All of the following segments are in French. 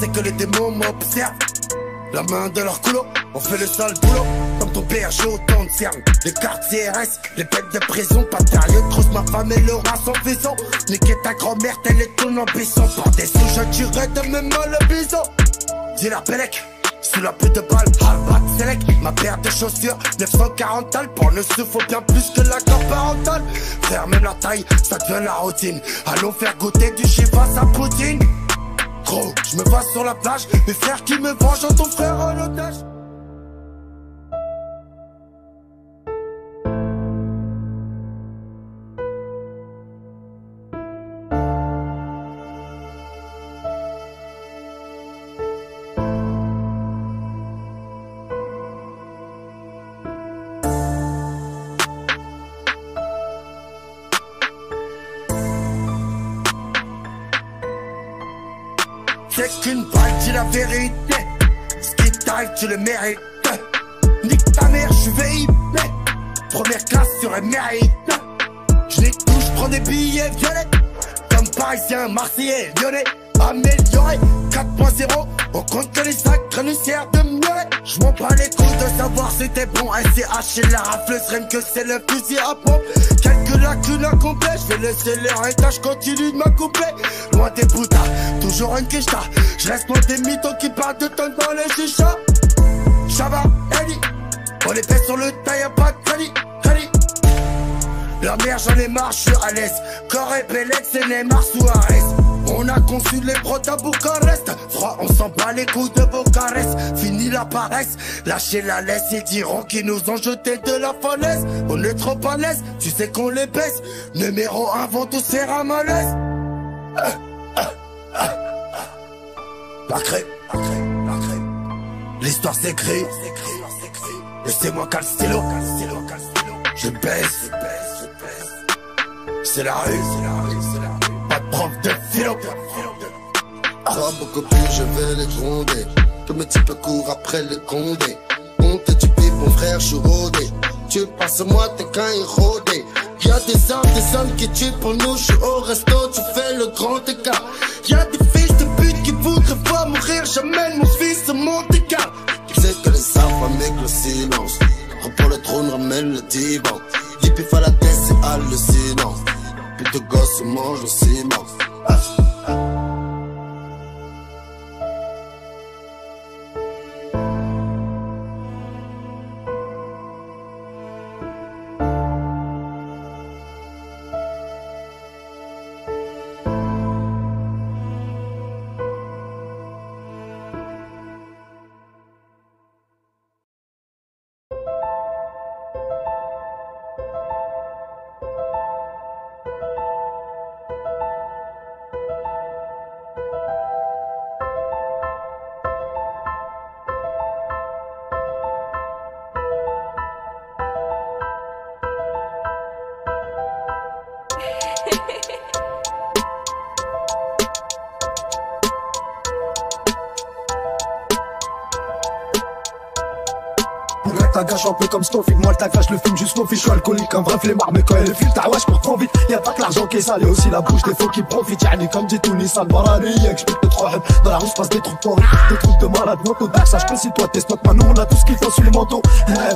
c'est que les démons m'observent. La main de leur couloir, on fait le sale boulot. Comme ton père, j'ai autant de cernes. Les cartes CRS, les bêtes de prison. Pas sérieux, trousse ma femme et le rat sans faisant. Niquer ta grand-mère, tel est ton ambition. Par des sous, je tuerai de mes mains le bison. Dis la Pélec, sous la pluie de balle, Harbat Select. Ma paire de chaussures, 940 talles. Pour le sou, faut bien plus que l'accord parental. Frère, même la taille, ça devient la routine. Allons faire goûter du Shiva à Poutine. Gros, je me vois sur la plage, mes frères qui me vengent, ton frère en otage. C'est qu'une balle, dis la vérité. Ce qui t'arrive, tu le mérites. Nique ta mère, je suis VIP. Première classe sur un mérite. Je les touche, prends des billets violets. Comme parisien, marseillais, lyonnais. Amélioré, 4.0. On compte que les sacres nucières de mieux. Je m'en bats les couilles de savoir si t'es bon. SCH et la rafleuse, rien que c'est le fusil à pompe. Quelques lacunes à combler, je vais laisser l'héritage, continue de m'accoupler. Loin des bouddhas, toujours une quicheta. Je reste loin des mythos qui parlent de tonnes dans les chichas. Shabba, Eli, on les pèse sur le tas, y'a pas de crédit. La merde, j'en ai marre, je suis à l'aise. Corps et Bélec, c'est Neymar Suarez. On a conçu les prods à Bucarest. Froid, on s'en bat les couilles de vos caresses. Fini la paresse, lâchez la laisse. Ils diront qu'ils nous ont jeté de la falaise. On est trop à l'aise, tu sais qu'on les baisse. Numéro 1, vont tous faire un malaise. La crème, l'histoire s'écrit. Et c'est moi qui le stylo. Je baisse. C'est la rue, pas de prof de philo. Pas beaucoup plus, je vais les gronder. Tous mes types courent après les condés. Honte du pif, mon frère, je suis rodé. Tu passes moi, t'es qu'un érodé. Y'a des hommes qui tuent pour nous. Je suis au resto, tu fais le grand écart. Y'a des fils de pute qui voudraient voir mourir. J'amène mon fils au Monte-Carlo. Tu sais que les affamés avec le silence. Reprends le trône, ramène le divan. L'épif à la tête, c'est hallucinant. Puis de gosses mangent au ciment. Tagage un peu comme Stoffy, moi le tagage le fume juste mon fils, je suis alcoolique, un vrai flemmard, mais quand elle file ta wesh cours trop vite, y'a pas que l'argent qui est sale, et aussi la bouche des faux qui profitent, yani comme dit Tony Salvarani, j'peux te trop dans la rue se passe des trucs pourris, des trucs de malade, moto d'axe, sache que si toi t'es stock, maintenant on a tout ce qu'il faut sur les manteaux,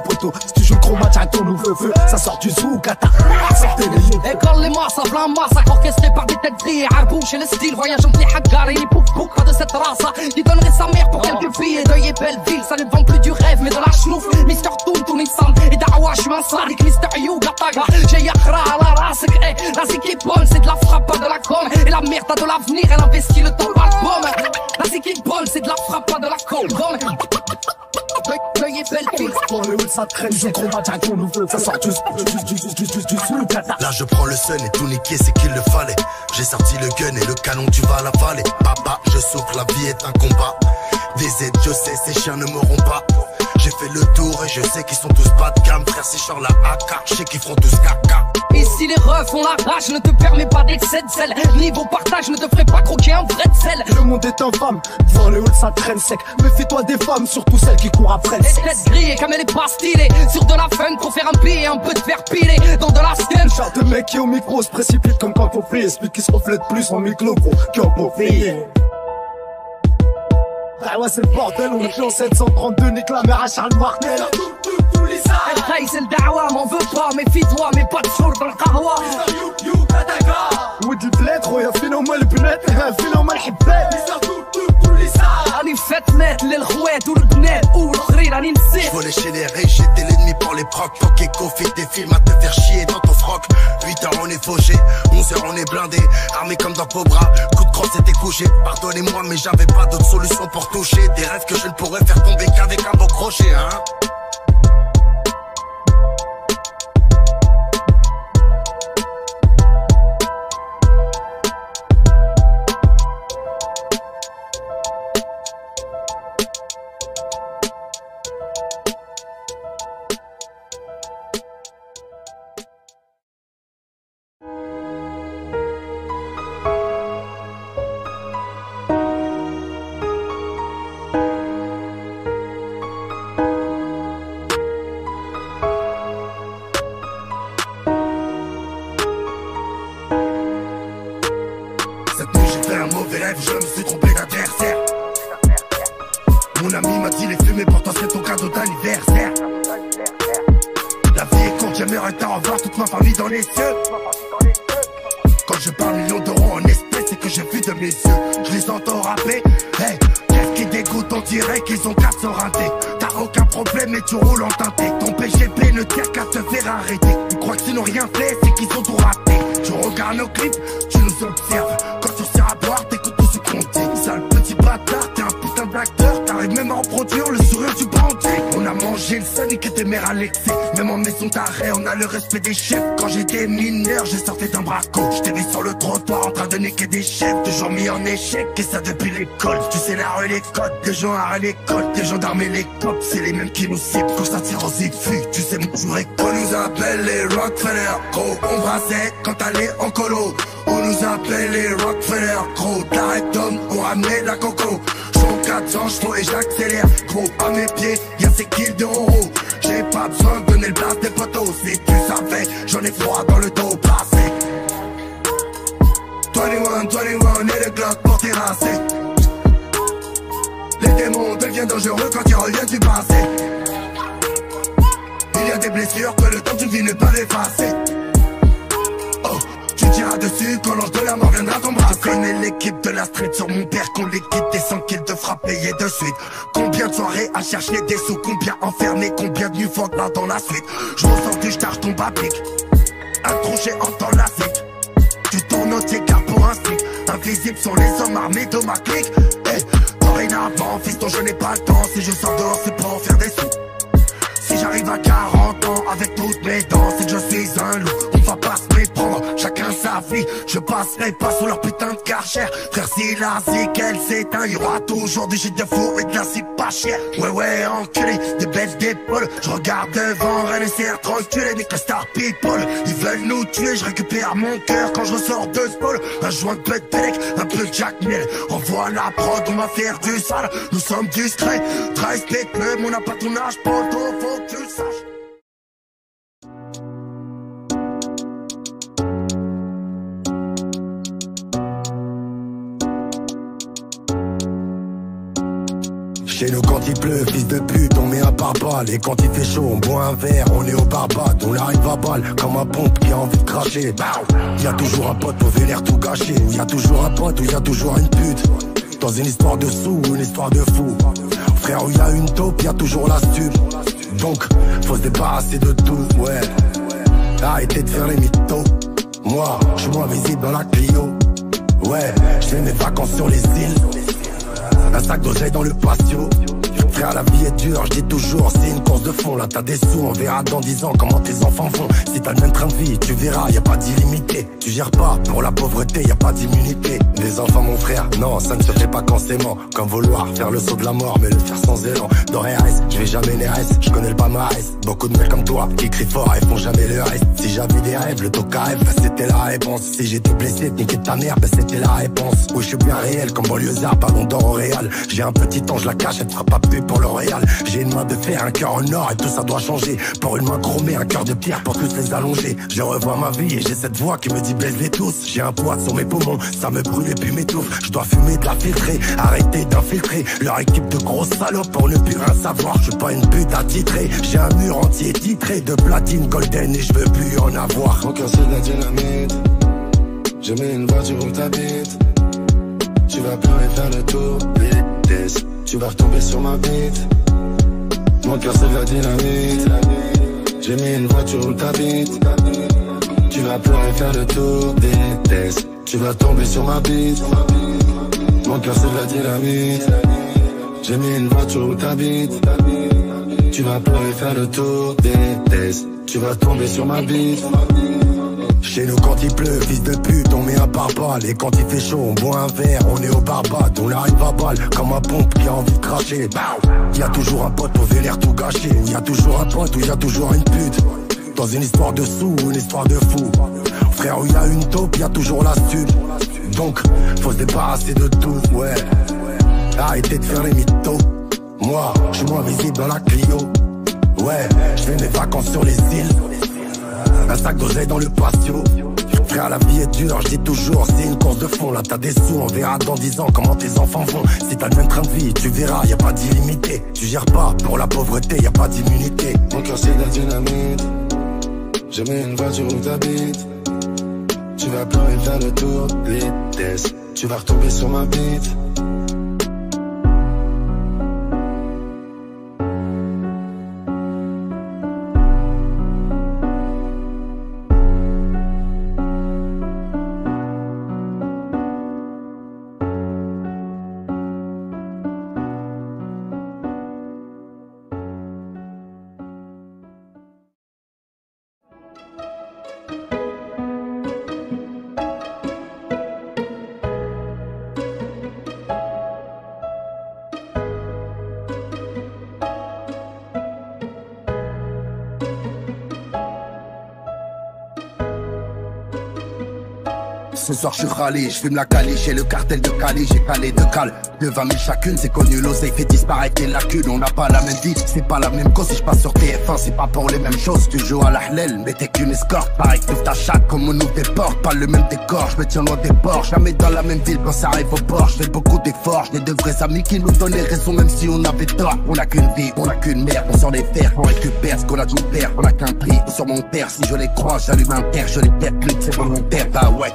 poto, si tu joues le gros match avec ton nouveau feu, ça sort du zouk, sortez les yeux. École les masses, plein massacre orchestré par des têtes vrillées, Arbouche et le style, voyage entre les haggars et les pouf pouf, pas de cette race, il donnerait sa mère pour quelques filles, et deuil et belle ville, ça ne vend plus du rêve, mais de la chenouf, Mister Toon, Tony Sam, et Dawa, je suis un sadique, Mister Yuga Taga, j'ai Yakra à la race, la zik est bonne, c'est de la frappe, pas de la com, et la merde a de l'avenir, elle investit le temps par le pomme, la zik est bonne, c'est de la frappe, pas de la com, l'œil est belle fille. Pour le haut ça traîne, je gros match avec ton nouveau, ça sort du Là je prends le sun et tout niquer c'est qu'il le fallait. J'ai sorti le gun et le canon tu vas l'avaler. Papa je souffre, la vie est un combat. Des aides je sais, ces chiens ne m'auront pas. J'ai fait le tour et je sais qu'ils sont tous bas de gamme. Frère c'est genre la AK, je sais qu'ils feront tous caca. Et si les refs ont la rage, ne te permet pas d'excès de sel. Niveau partage, ne te ferait pas croquer un vrai de sel. Le monde est infâme, devant le haut ça traîne sec. Méfie-toi des femmes, surtout celles qui courent après le Les sexe. têtes grillées comme elle est pas stylée. Sur de la fun pour faire un pied et un peu de fer pilé. Dans de la scène. Genre de mec qui au micro se précipite comme quand faut frier. Celui qui se reflète plus en micro gros qu'en pour frier. Ah ouais c'est le bordel, on est en 732, nique la mère à Charles Martel. الخيس الدعوة ما veut pas méfie-toi mais pas de sourd dans القهوة ود البلاد خويا فينا هما البنات فينا هما الحبات راني فات مات للخوات والبنات والاخرين راني نسيت. J'vois lécher les riches, j'étais l'ennemi pour les procs. Poc et co, fait des films à te faire chier dans ton froc. 8h on est fauché, 11h on est blindé, armé comme dans Cobra. Coup de crosse c'était couché, pardonnez-moi mais j'avais pas d'autre solution pour toucher des rêves que je ne pourrais faire tomber qu'avec un beau crochet hein. Je me suis trompé d'adversaire. Mon ami m'a dit les fumées pour toi c'est ton cadeau d'anniversaire. La vie est courte, j'aimerais t'en revoir toute ma famille dans les cieux. Quand je parle millions d'euros en espèces c'est que j'ai vu de mes yeux. Je les entends rapper, hey, qu'est-ce qui dégoûte, on dirait qu'ils ont qu'à se rater. T'as aucun problème et tu roules en teinté. Ton PGP ne tient qu'à te faire arrêter. Tu crois qu'ils n'ont rien fait, c'est qu'ils ont tout raté. Tu regardes nos clips, tu nous observes. Quand tu sers à boire, t'écoutes tout ce qu'on dit. Sale petit bâtard, t'es un putain d'acteur. T'arrives même à en produire le sourire du bandit. On a mangé le Sonic et tes mères à l'excès. Même en maison d'arrêt, on a le respect des chefs. Quand j'étais mineur, j'ai sorti d'un braco. J't'ai vu sur le trottoir en train de niquer des chefs. Toujours mis en échec, et ça depuis l'école. Tu sais la rue, les codes, des gens à l'école, des gendarmes et les cops. C'est les mêmes qui nous ciblent quand ça tire aux zigfugs. Tu sais mon jour est on nous appelle les Rockefeller. Gros, on brassait quand t'allais en colo. On nous appelle les Rockefeller. Gros, t'arrêtes d'homme, on ramenait la coco. J'fais 400 chevaux et j'accélère. Gros, à mes pieds, y'a ces kills de roro. J'ai pas besoin de donner le blast des potos. Si tu savais, j'en ai froid dans le dos passé. 21 et le Glock pour terrasser. Les démons deviennent dangereux quand ils reviennent du passé. Il y a des blessures que le temps d'une vie ne peut effacer. Oh, tu tireras dessus quand l'ange de la mort viendra t'embrasser. Tu connais l'équipe de la street sur mon père qu'on les quitte et sans qu'il te fera payer de suite. Combien de soirées à chercher des sous, combien enfermés, combien de nuits fortes là dans la suite. Je ressens que je tâche ton bapique. Un crochet entend la suite. Tu tournes au car pour un stick. Invisibles sont les hommes armés de ma clique. Hey, dorénavant, fiston, je n'ai pas le temps. Si je sors dehors, c'est pour en faire des sous. Si j'arrive à 40 ans avec toutes mes dents, c'est que je suis un loup. On va pas se méprendre, chacun sa vie. Je passerai pas sous leur putain de karcher. Frère, si la zik elle s'éteint, y aura toujours du shit de fou et de la cible pas cher. Ouais, enculé, des bêtes d'épaules. Je regarde devant, rien ne sert trop enculé. Nique la star people, ils veulent nous tuer. Je récupère mon cœur quand je ressors de ce pôle. Un joint de Bud Pelec, un peu de Jack Miel. Envoie la prod, on va faire du sale. Nous sommes discrets, très respectueux. On n'a pas ton âge, poto, faut que tu le saches. Chez nous quand il pleut, fils de pute, on met un pare-balles. Et quand il fait chaud, on boit un verre, on est au barbade. On arrive à balle, comme un pompe qui a envie de cracher. Y'a toujours un pote pour venir tout gâcher. Ou y'a toujours un pote, ou y'a toujours une pute. Dans une histoire de sous ou une histoire de fou. Frère, où y'a une taupe, y'a toujours la stup. Donc, faut se débarrasser de tout, ouais. Arrêtez de faire les mythos. Moi, je suis moins visible dans la Clio. Ouais, je fais mes vacances sur les îles. Un sac d'oseille dans le patio. Frère, la vie est dure, je dis toujours, c'est une course de fond. Là t'as des sous, on verra dans 10 ans comment tes enfants vont. Si t'as le même train de vie, tu verras, y a pas d'illimité. Tu gères pas, pour la pauvreté, y a pas d'immunité. Les enfants, mon frère, non, ça ne se fait pas quand c'est mort. Comme vouloir faire le saut de la mort, mais le faire sans élan. Dans RS, je vais jamais les restes, je connais le palmarès. Beaucoup de mecs comme toi, qui crient fort et font jamais le reste. Si j'avais des rêves, le taux carré, bah c'était la réponse. Si j'étais blessé, niquer ta mère, bah c'était la réponse. Oui, je suis bien réel, comme banlieusard, ballon d'or au Real. J'ai un petit ange, la cache, elle fera pas pub pour le Royal. J'ai une main de fer, un cœur en or et tout ça doit changer. Pour une main chromée, un cœur de pierre pour tous les allonger. Je revois ma vie et j'ai cette voix qui me dit baise-les tous. J'ai un poids sur mes poumons, ça me brûle et puis m'étouffe. Je dois fumer de la filtrée, arrêter d'infiltrer leur équipe de grosses salopes pour ne plus rien savoir. Je suis pas une pute attitrée, j'ai un mur entier titré de platine golden et je veux plus en avoir. Mon cœur c'est de la dynamite, j'ai mis une voiture où t'habites. Tu vas pleurer faire le tour, vitesse, tu vas retomber sur ma bite. Mon cœur c'est de la dynamite, j'ai mis une voiture où t'habites. Tu vas pleurer faire le tour, vitesse, tu vas tomber sur ma bite. Mon cœur c'est de la dynamite, j'ai mis une voiture où t'habites. Tu vas pleurer faire le tour, vitesse, tu vas tomber sur ma bite. Chez nous quand il pleut, fils de pute, on met un pare-balles. Et quand il fait chaud, on boit un verre, on est au Barbade. On arrive à balle, comme un pompe qui a envie de cracher. Y'a toujours un pote pour venir tout gâcher. Y'a toujours un pote ou y'a toujours une pute. Dans une histoire de sous ou une histoire de fou. Frère, où y'a une taupe, y'a toujours la stup. Donc, faut se débarrasser de tout, ouais. Arrêtez de faire les mythos. Moi, je suis moins visible dans la Clio. Ouais, je fais mes vacances sur les îles. Un sac d'oseille dans le patio. Frère, la vie est dure, je dis toujours, c'est une course de fond. Là t'as des sous, on verra dans 10 ans comment tes enfants vont. Si t'as le même train de vie, tu verras, y a pas d'illimité. Tu gères pas, pour la pauvreté, y a pas d'immunité. Mon cœur c'est de la dynamite, j'ai mis une voiture où t'habites. Tu vas pleurer faire le tour, vitesse, tu vas retomber sur ma bite. Ce soir je suis râlé, je fume la caliche, j'ai le cartel de Cali, j'ai calé de cale. De 20 000 chacune, c'est connu, l'oseille fait disparaître les lacunes. On n'a pas la même vie, c'est pas la même cause. Si je passe sur TF1, c'est pas pour les mêmes choses. Tu joues à la hlel, mais t'es qu'une escorte. Pareil que ta chatte, comme on ouvre des portes. Pas le même décor, je me tiens loin des ports. Jamais dans la même ville quand ça arrive au port. Je fais beaucoup d'efforts, j'ai de vrais amis qui nous donnent les raisons même si on avait tort. On a qu'une vie, on a qu'une mère, on sort les fers, on récupère ce qu'on a dû faire. On a qu'un prix sur mon père, si je les crois, j'allume un terre, je les percute, c'est volontaire, bah ouais.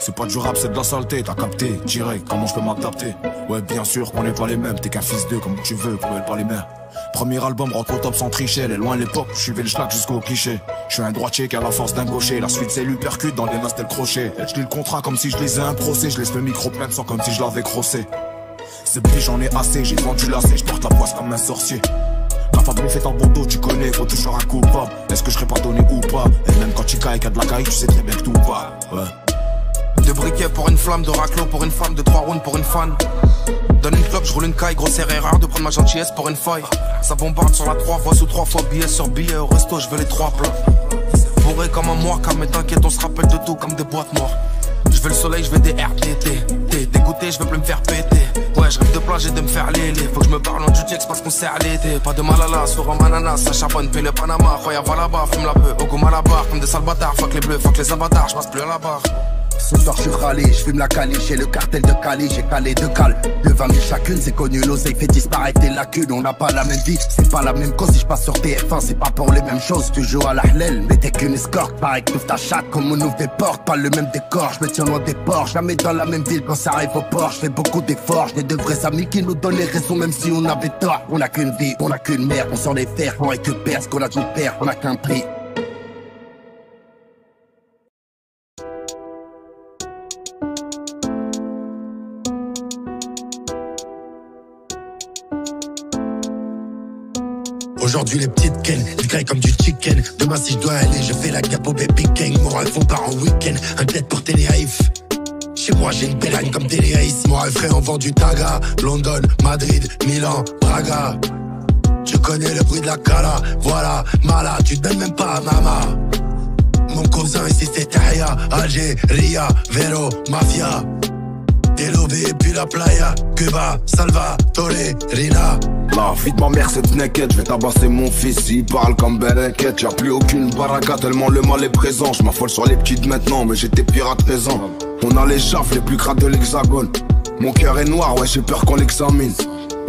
C'est pas du rap, c'est de la saleté, t'as capté, direct, comment je peux m'adapter. Ouais, bien sûr qu'on n'est pas les mêmes, t'es qu'un fils d'eux, comme tu veux, qu'on pas les mères. Premier album, rentre au top sans tricher, elle est loin l'époque, je suivais le schlag jusqu'au cliché. Je suis un droitier qui a la force d'un gaucher, la suite c'est l'uppercut, dans les mains c'était le crochet. Je lis le contrat comme si je lisais un procès, je laisse le micro plein de sang comme si je l'avais crossé. C'est pris, j'en ai assez, j'ai vendu lacet, je porte la poisse comme un sorcier. Capable fait en bon dos, tu connais, faut toujours un coupable. Est-ce que je serais pardonné ou pas? Et même quand tu cailles, qu'il y a de la caille, tu sais très bien que tout va. Ouais. De briquet pour une flamme, de raclo pour une femme, de 3 rounds pour une fan. Donne une clope, je roule une caille, grossière erreur de prendre ma gentillesse pour une faille. Ça bombarde sur la 3 voies sous 3 fois billet sur billet. Au resto, je veux les 3 plats. Bourré comme un mois, mais t'inquiète, on se rappelle de tout comme des boîtes noires. Je veux le soleil, je veux des RTT. T'es dégoûté, je veux plus me faire péter. Ouais, je rêve de plage et de me faire léler. Faut que je me parle en Jutex parce qu'on sert l'été. Pas de malala, sur un ananas, ça charbonne, paye le Panama. Khoya, va là-bas, fume la peu, au goût à la barre. Comme des sales bâtards, fuck les bleus, fuck les avatars, je passe plus à la barre. Ce soir je suis râlé, je fume la caliche, j'ai le cartel de Cali, j'ai calé de cale. De 20 000 chacune, c'est connu, l'oseille fait disparaître les lacunes. On n'a pas la même vie, c'est pas la même cause. Si je passe sur TF1, c'est pas pour les mêmes choses. Tu joues à la hlel, mais t'es qu'une escorte. Pareil que ta chatte, comme on ouvre des portes. Pas le même décor, je me tiens loin des ports. Jamais dans la même ville quand ça arrive au port. Je fais beaucoup d'efforts, j'ai de vrais amis qui nous donnent les raisons même si on avait tort. On a qu'une vie, on a qu'une mère, on sort les fers, on récupère ce qu'on a dû faire, on a qu'un prix. Aujourd'hui les petites ken, je graille comme du chicken. Demain si je dois aller, je fais la gap au baby gang. Mon rêve on part en week-end, un bled pour Téléhaïf. Chez moi j'ai une belle âne comme Téléhaïs. Mon rêve frère on vend du taga. London, Madrid, Milan, Braga. Tu connais le bruit de la cala, voilà, mala, tu te donnes même pas à mama. Mon cousin ici c'est Tahia, Alger, Ria, Vélo, Mafia. Delové et puis la playa, Cuba, Salvatore, Rina. La vie de ma mère c'est naked, je vais tabasser mon fils, il parle comme Berenket. Y'a plus aucune baraka tellement le mal est présent. Je m'affole sur les petites maintenant, mais j'étais pire à 13 ans. On a les jaffes les plus crades de l'hexagone. Mon cœur est noir, ouais j'ai peur qu'on l'examine.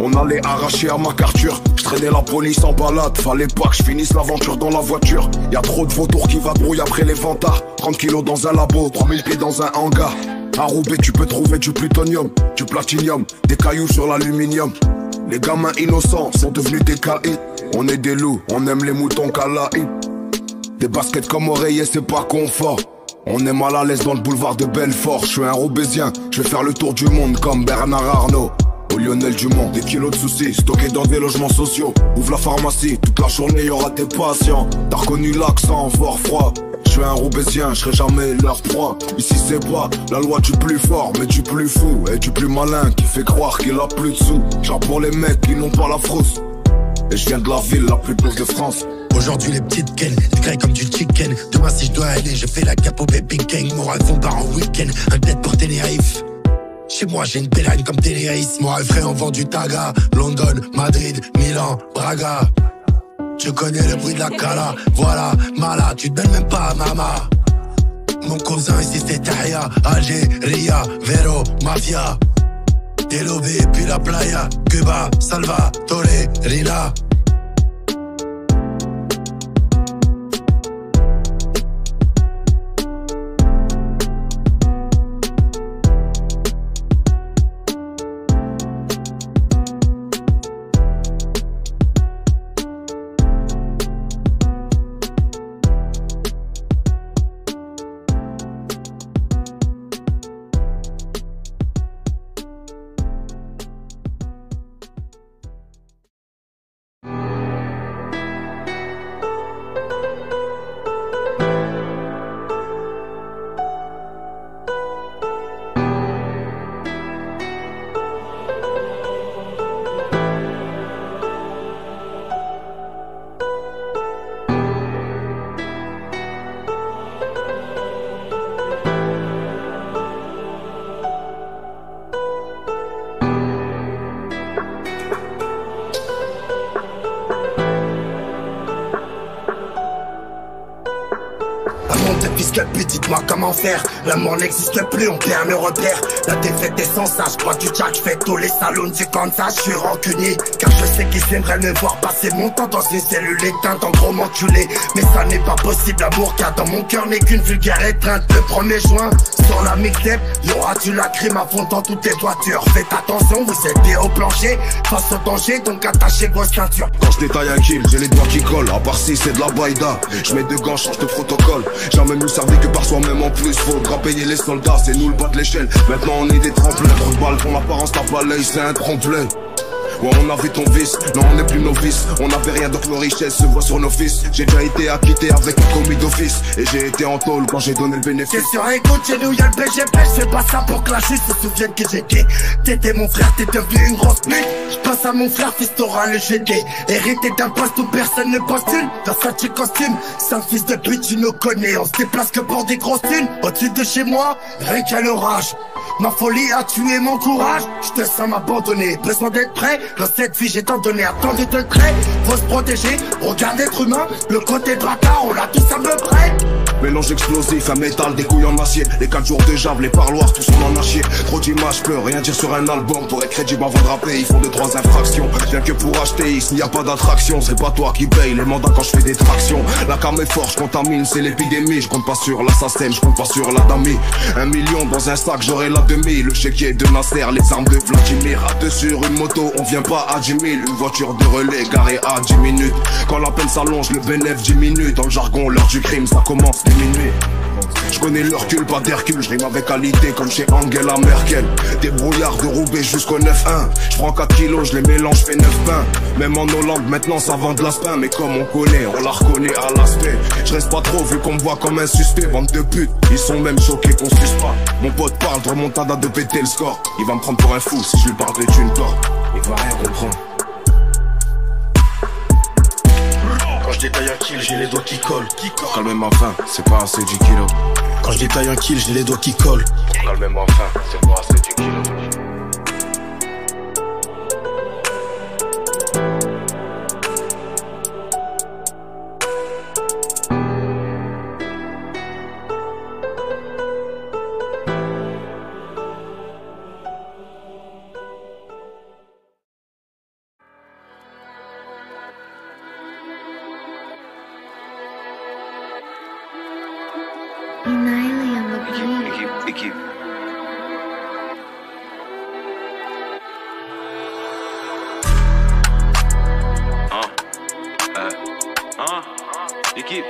On allait arracher à ma carture, je traînais la police en balade. Fallait pas que je finisse l'aventure dans la voiture. Y'a trop de vautours qui vadrouillent après les vantards. 30 kilos dans un labo, 3000 pieds dans un hangar. À Roubaix tu peux trouver du plutonium, du platinium, des cailloux sur l'aluminium. Les gamins innocents sont devenus des caïds. On est des loups, on aime les moutons calaïs. Des baskets comme oreiller c'est pas confort. On est mal à l'aise dans le boulevard de Belfort. Je suis un Roubaisien, je vais faire le tour du monde comme Bernard Arnault. Au Lionel Dumont, des kilos de soucis stockés dans des logements sociaux. Ouvre la pharmacie, toute la journée y'aura des patients. T'as reconnu l'accent, fort froid. Je suis un Roubaisien, je serai jamais leur proie. Ici c'est pas la loi du plus fort, mais du plus fou et du plus malin qui fait croire qu'il a plus de sous. Genre pour les mecs qui n'ont pas la frousse. Et je viens de la ville la plus grosse de France. Aujourd'hui les petites ken, du comme du chicken. Demain si je dois aller, je fais la capo baby gang. Mon rêve on part en week-end, un tête pour Tenerife. Chez moi j'ai une belle haine comme Tenerife. Mon rêve frais en vend du taga. London, Madrid, Milan, Braga. Tu connais le bruit de la cala, voilà, malade, tu te donnes même pas à mama. Mon cousin ici c'est Tahia, Algéria, Vero, Mafia. Delové et puis la playa, Cuba, Salvatore, Rina. Dites-moi comment faire, l'amour n'existe plus, on perd nos repères. La défaite est sans ça, je crois du jack, fait tous les salons du Kansas. Je suis rancunier, car je sais qu'ils aimeraient me voir passer mon temps dans une cellule éteinte en gros m'enculer. Mais ça n'est pas possible, l'amour car dans mon cœur n'est qu'une vulgaire étreinte. Le 1er juin, sur la mixtape, y'aura du lacryme à fond dans toutes les voitures. Faites attention, vous êtes des hauts planchers, face au danger, donc attachez vos ceintures. Quand je détaille un kill, j'ai les doigts qui collent, à part si c'est de la baïda. Je mets deux gants, change de protocole, jamais nous servi que par soi-même en plus. Faudra payer les soldats, c'est nous le bas de l'échelle. Maintenant on est des tremplins, trop de balles pour l'apparence, t'as pas l'œil, c'est un tremplin. Ouais, on avait ton vice, non on n'est plus novice. On n'avait rien d'autre, nos richesses se voient sur nos fils. J'ai déjà été acquitté avec un commis d'office, et j'ai été en tôle quand j'ai donné le bénéfice. T'es sur écoute, chez nous y'a le BGP. Je fais pas ça pour que la justice se souvienne que j'étais. T'étais mon frère, t'es devenu une grosse pute. Je passe à mon frère, fils t'auras le GD. Hérité d'un poste où personne ne postule. Dans sa petite costume, c'est un fils de pute, tu nous connais. On se déplace que pour des grosses thunes. Au-dessus de chez moi, rien qu'à l'orage. Ma folie a tué mon courage. Je te sens m'abandonner, besoin d'être prêt. Dans cette vie j'ai tant donné, attendu de trait. Faut se protéger, regarde être humain. Le côté dracard, on l'a tous à peu près. Mélange explosif, un métal, des couilles en acier. Les 4 jours de jave, les parloirs, tous on en a chier. Trop d'images, peux rien dire sur un album. Pour être crédible avant de rapper, ils font 2-3 infractions. Rien que pour acheter, ici n'y a pas d'attraction. C'est pas toi qui paye les mandats quand je fais des tractions. La cam est forte, je contamine, c'est l'épidémie. Je compte pas sur l'assassin, je compte pas sur la dami. 1 million dans un sac, j'aurai la demi. Le chéquier de Nasser, les armes de Vladimir. À deux sur une moto, on vient pas à 10 000. Une voiture de relais garée à 10 minutes. Quand la peine s'allonge, le bénéf diminue. Dans le jargon, l'heure du crime, ça commence dès minuit. Je connais le recul, pas d'Hercule, je rime avec qualité comme chez Angela Merkel. Des brouillards de Roubaix jusqu'au 9-1. Je prends 4 kilos, je les mélange, je fais 9 pains. Même en Hollande maintenant ça vend de l'aspin. Mais comme on connaît, on la reconnaît à l'aspect. Je reste pas trop vu qu'on me voit comme un suspect. Bande de putes, ils sont même choqués qu'on suce pas. Mon pote parle de remontada de péter le score. Il va me prendre pour un fou si je lui parle de thunes tort. Il va rien comprendre. Quand je détaille un kill, j'ai les doigts qui collent. Calme ma faim, c'est pas assez du kilo. Quand je détaille un kill, j'ai les doigts qui collent. Calme ma faim, c'est pas assez du kilo. Équipe. Équipe.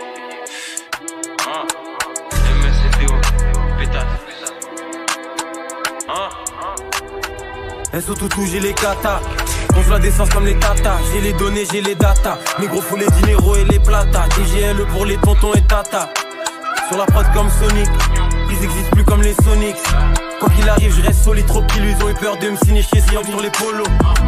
MSCTO. Pétasse. Elles sont tout j'ai les katas. On la décence comme les tatas. J'ai les données, j'ai les datas. Négro faut les dineros et les plata. DGL pour les tontons et tata. Sur la prod comme Sonic. Ils existent plus comme les Sonics. Quoi qu'il arrive, je reste solide, trop d'illusions et peur de me signer chez Sion sur les polos.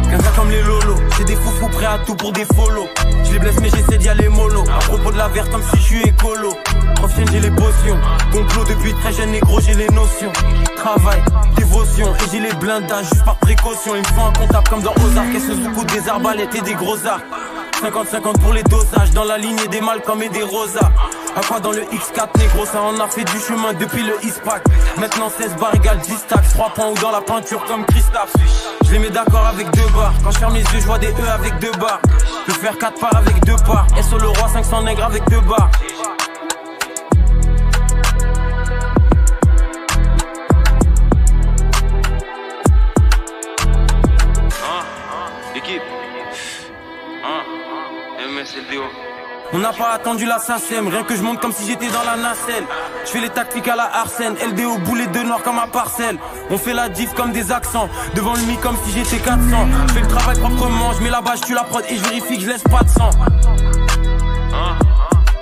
15 ans comme les lolos, j'ai des foufous prêts à tout pour des follow. Je les blesse mais j'essaie d'y aller mollo. À propos de la verte comme si je suis écolo. Prochaine j'ai les potions. Complot depuis très jeune négro, j'ai les notions. Travail, dévotion et j'ai les blindages juste par précaution. Ils me font un comptable comme dans Ozark. Qu'est-ce que beaucoup des arbalètes et des gros arcs. 50-50 pour les dosages, dans la lignée des Malcolm et des Rosa. À quoi dans le X4 négro, ça en a fait du chemin depuis le Eastpack. Maintenant 16 barres égale 10 stacks, 3 points ou dans la peinture comme Christophe. Je les mets d'accord avec 2 barres, quand je ferme les yeux je vois des E avec 2 barres. Je peux faire 4 parts avec 2 parts, et sur le roi 500 nègres avec 2 barres. Équipe. MSLDO. On n'a pas attendu la SACEM, rien que je monte comme si j'étais dans la nacelle. Je fais les tactiques à la Arsène, LDO boulet de noir comme à parcelle. On fait la diff comme des accents, devant le mi comme si j'étais 400. Je fais le travail proprement, je mets la bâche, je tue la prod et je vérifie que je laisse pas de sang.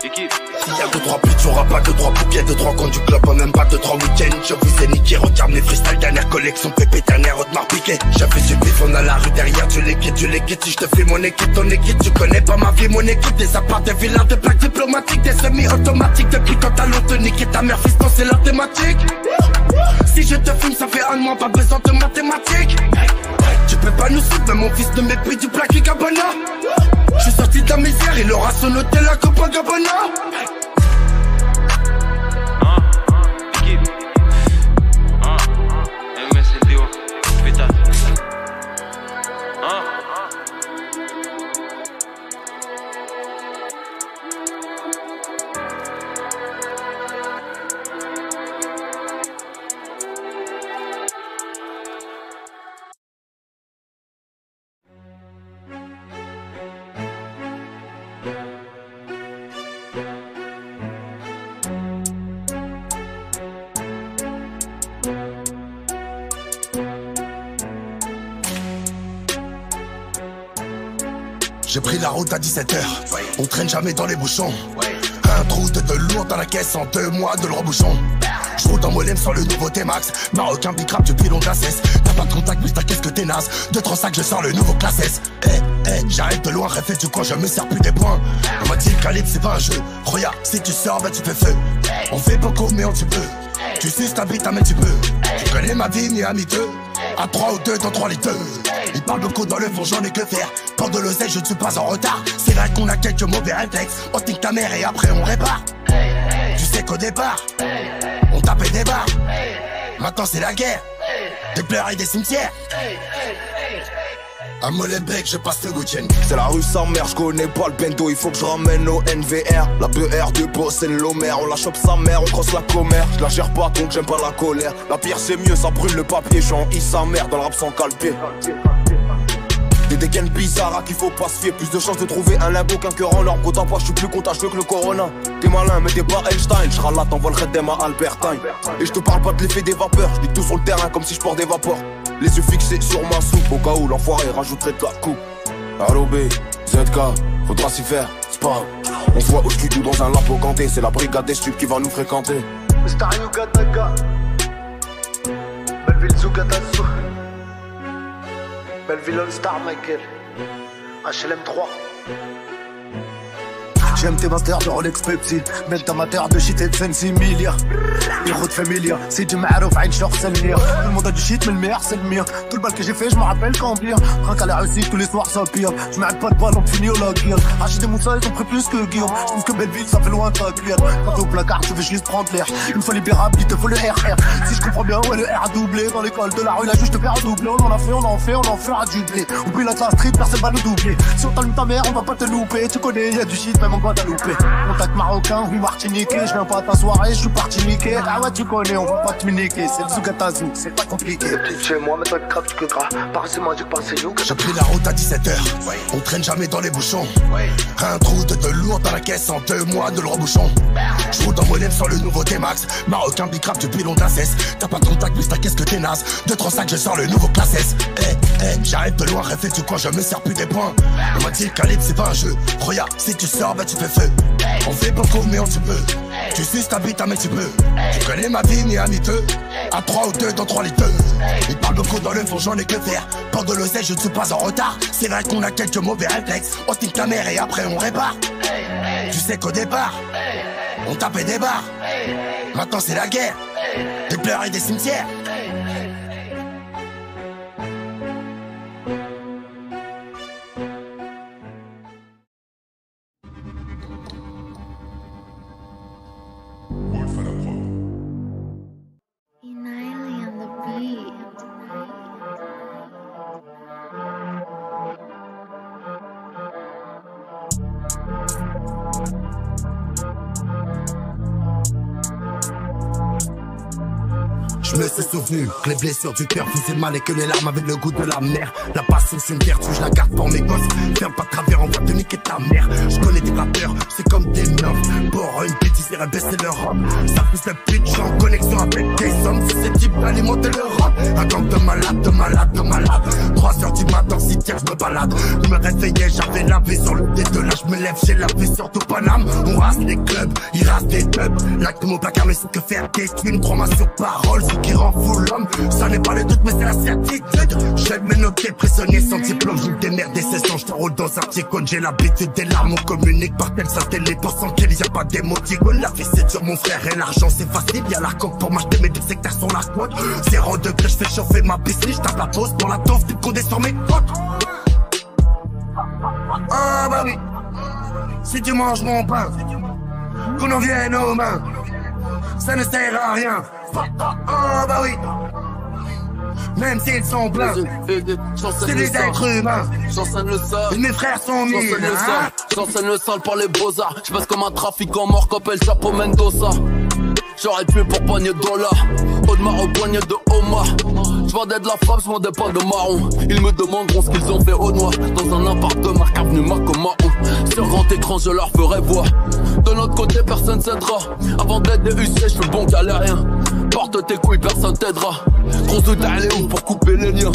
Équipe. S'il y a 2-3 putes, y'aura pas 2-3 bouquets, 2-3 comptes du club, en même pas 2-3 week-ends. Je vous ai niqué, regarde mes freestyles, dernière collection, pépé, dernière Audemars Piguet. J'avais du bif, on a la rue derrière, tu les quittes. Si je te fais mon équipe, ton équipe, tu connais pas ma vie, mon équipe. Des apparts, des villas, des plaques diplomatiques, des semi-automatiques. Depuis quand t'as l'autre niqué ta mère, fiston, c'est la thématique. Si je te fume, ça fait un mois, pas besoin de mathématiques. Tu peux pas nous suivre, mais mon fils de mépris du plaque Gabbana. Je suis sorti de la misère, il aura son hôtel à Copacabana. Équipe. MSLDO. Pétasse. J'ai pris la route à 17h, on traîne jamais dans les bouchons. Un trou de lourd dans la caisse en 2 mois de le rebouchon. Je roule dans Molem sur le nouveau T-Max, marocain bicrap depuis long la cesse. T'as pas de contact mais t'as qu'est-ce que t'es naze. 2-3 sacs je sors le nouveau classe S. J'arrête de loin, réfait du coin, je me sers plus des points. On m'a dit le calibre c'est pas un jeu. Regarde, si tu sors bah tu fais feu. On fait beaucoup mais on tue peu. Tu suces ta bite mais tu peux. Tu connais ma vie ni amiteux. À 3 ou 2 dans 3 litres. Ils parlent beaucoup dans le fond, j'en ai que faire. Pour de l'oseille, je ne suis pas en retard. C'est vrai qu'on a quelques mauvais réflexes. On nique ta mère et après on répare. Tu sais qu'au départ, on tapait des barres. Maintenant c'est la guerre. Des pleurs et des cimetières. À Molenbeek, je passe le week-end. C'est la rue sa mère, je connais pas le bendo, il faut que je ramène au NVR. La BR de boss, c'est l'Homer, on la chope sa mère, on crosse la commère. Je la gère pas donc j'aime pas la colère. La pire c'est mieux, ça brûle le papier, j'en hisse sa mère dans le rap sans calper. Des dégaines bizarres à qui faut pas se fier. Plus de chances de trouver un lingot qu'un cœur en or. Qu'autant pas, je suis plus contagieux que le corona. T'es malin mais t'es pas Einstein. J'rala, t'envoie le redem à Albertine. Et je te parle pas de l'effet des vapeurs. Je dis tout sur le terrain comme si je porte des vapeurs. Les yeux fixés sur ma soupe. Au cas où l'enfoiré rajouterait de la coupe. Arobé, ZK, faudra s'y faire, c'est pas grave. On se voit au studio dans un labo ganté. C'est la brigade des stupes qui va nous fréquenter. Mr. Yugataka Belleville Zugatazou Belleville All Star Michael HLM 3. J'aime tes masters de Rolex Pepsi. Mettre dans ma terre de shit et de fancy milliards. Les routes familières, c'est du marouf, aïn short, c'est le mire. Tout le monde a du shit, mais le meilleur c'est le mien. Tout le bal que j'ai fait, je me rappelle quand pire. Trinque à la réussite, tous les soirs ça pire. Je m'arrête pas de balle, on finit au la gueule. Rachid et Moussa, ils ont pris plus que Guillaume. Je pense que Belleville, ça fait loin de ta cuillère. Quand t'es au placard, tu veux juste prendre l'air. Une fois libérable, il te faut le RR. Si je comprends bien, ouais, le R a doublé. Dans l'école de la rue, la juge te fait redoubler. On en a fait, on en fera du blé. Oublie la classe street, personne va nous doubler. Si on t'allume ta mère, on va pas te louper. Tu connais, y'a du shit, même en Guadeloupe. Contact marocain ou martiniquais, je viens pas à ta soirée, je suis parti niquer. Ah ouais, tu connais, on va pas te niquer. C'est le Zugatazou, c'est pas compliqué. Petite chez moi, mais toi, grave, tu que gras. Pareil, du passé, joue. J'ai pris la route à 17h, on traîne jamais dans les bouchons. Un trou de lourd dans la caisse en 2 mois de le rebouchon. Je roule dans mon sur le nouveau T-Max. Marocain bicrap depuis long de la cesse. T'as pas de contact, mais qu'est-ce que t'es naze. 2-3 sacs, je sors le nouveau classe S. J'arrive de loin, réfléchis du coin, je me sers plus des points. On m'a dit le calibre c'est pas un jeu. Regarde, si tu sors, bah tu fais feu. On fait beaucoup, mais on se peut. Tu suces ta bite, mais tu peux. Tu connais ma vie, ni amiteux. À 3 ou 2 dans 3 litres. Ils parlent beaucoup dans le fond, j'en ai que faire. Pour de l'oseille, je ne suis pas en retard. C'est vrai qu'on a quelques mauvais réflexes. On stick ta mère et après on répare. Tu sais qu'au départ, on tapait des barres. Maintenant c'est la guerre. Des pleurs et des cimetières. Je me suis souvenu que les blessures du cœur faisaient mal et que les larmes avaient le goût de la mer. La passion c'est une vertu, je la garde pour mes gosses. Ferme pas de travers, on va te niquer ta mère. Je connais des rappeurs, c'est comme des meufs. Pour une bêtise, ils baisser leur robe. Ça pousse le pitch en connexion avec des hommes susceptibles d'alimenter l'Europe. Un gang de malades, de malades, de malades. 3h du matin, si tiens, je me balade. Je me réveillais, j'avais la vie sur le D2. Là, je me lève, j'ai la vie sur tout Paname. On rase les clubs, ils rasent des clubs. L'acte de mon placard, mais c'est que faire des thunes. Crois-moi sur parole, qui rend fou l'homme. Ça n'est pas le doute mais c'est la certitude. J'aime mes notés, prisonnier sans diplôme. Je me démerde des 16 ans, je t'enroule dans un petit cône. J'ai l'habitude des larmes, on communique par tel sa télé. Pour sans qu'il y a pas d'émoticône. La vie c'est dur mon frère et l'argent c'est facile. Y'a la coque pour m'acheter mes 2 secteurs sur la côte. 0 degré, je fais chauffer ma piscine. Je tape la pause pour la toffe, tu condé sur mes côtes. Ah bah oui, si tu manges mon pain, qu'on en vienne aux mains, ça ne sert à rien. Ah bah oui, même s'ils sont pleins, c'est des êtres humains. J'enseigne le sale, mes frères sont mis. J'enseigne le sale par les beaux-arts. J'passe comme un trafiquant mort qu'appelle Chapo Mendoza. J'aurais tué pour poignée de dollars, Audemars au poignet de homard. J'vendais de la frappe, j'vendais pas de marron. Ils me demanderont ce qu'ils ont fait au noir. Dans un appart de marque avenue Marco Mahon. Sur grand écran je leur ferai voir. De notre côté personne s'aidera. Avant d'être des UC je suis bon galérien. Porte tes couilles personne t'aidera. Grosse de t'as où pour couper les liens.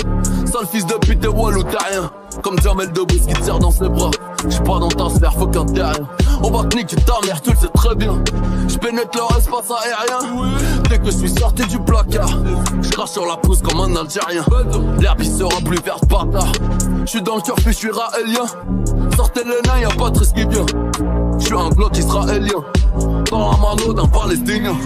Sale fils de pute et wallou t'as rien. Comme Jamel Debbouze qui te serre dans ses bras. J'suis pas dans ta sphère, faut qu'un terrien. On va te niquer ta mère, tu le sais très bien. J'pénètre leur espace aérien. Dès que je suis sorti du placard, j'crache sur la pousse comme un Algérien. L'herbe il sera plus verte par tard. J'suis dans le turf et j'suis raélien. Sortez les nains, y'a pas de risque qui vient. J'suis un bloc israélien. Dans la mano d'un palestinien.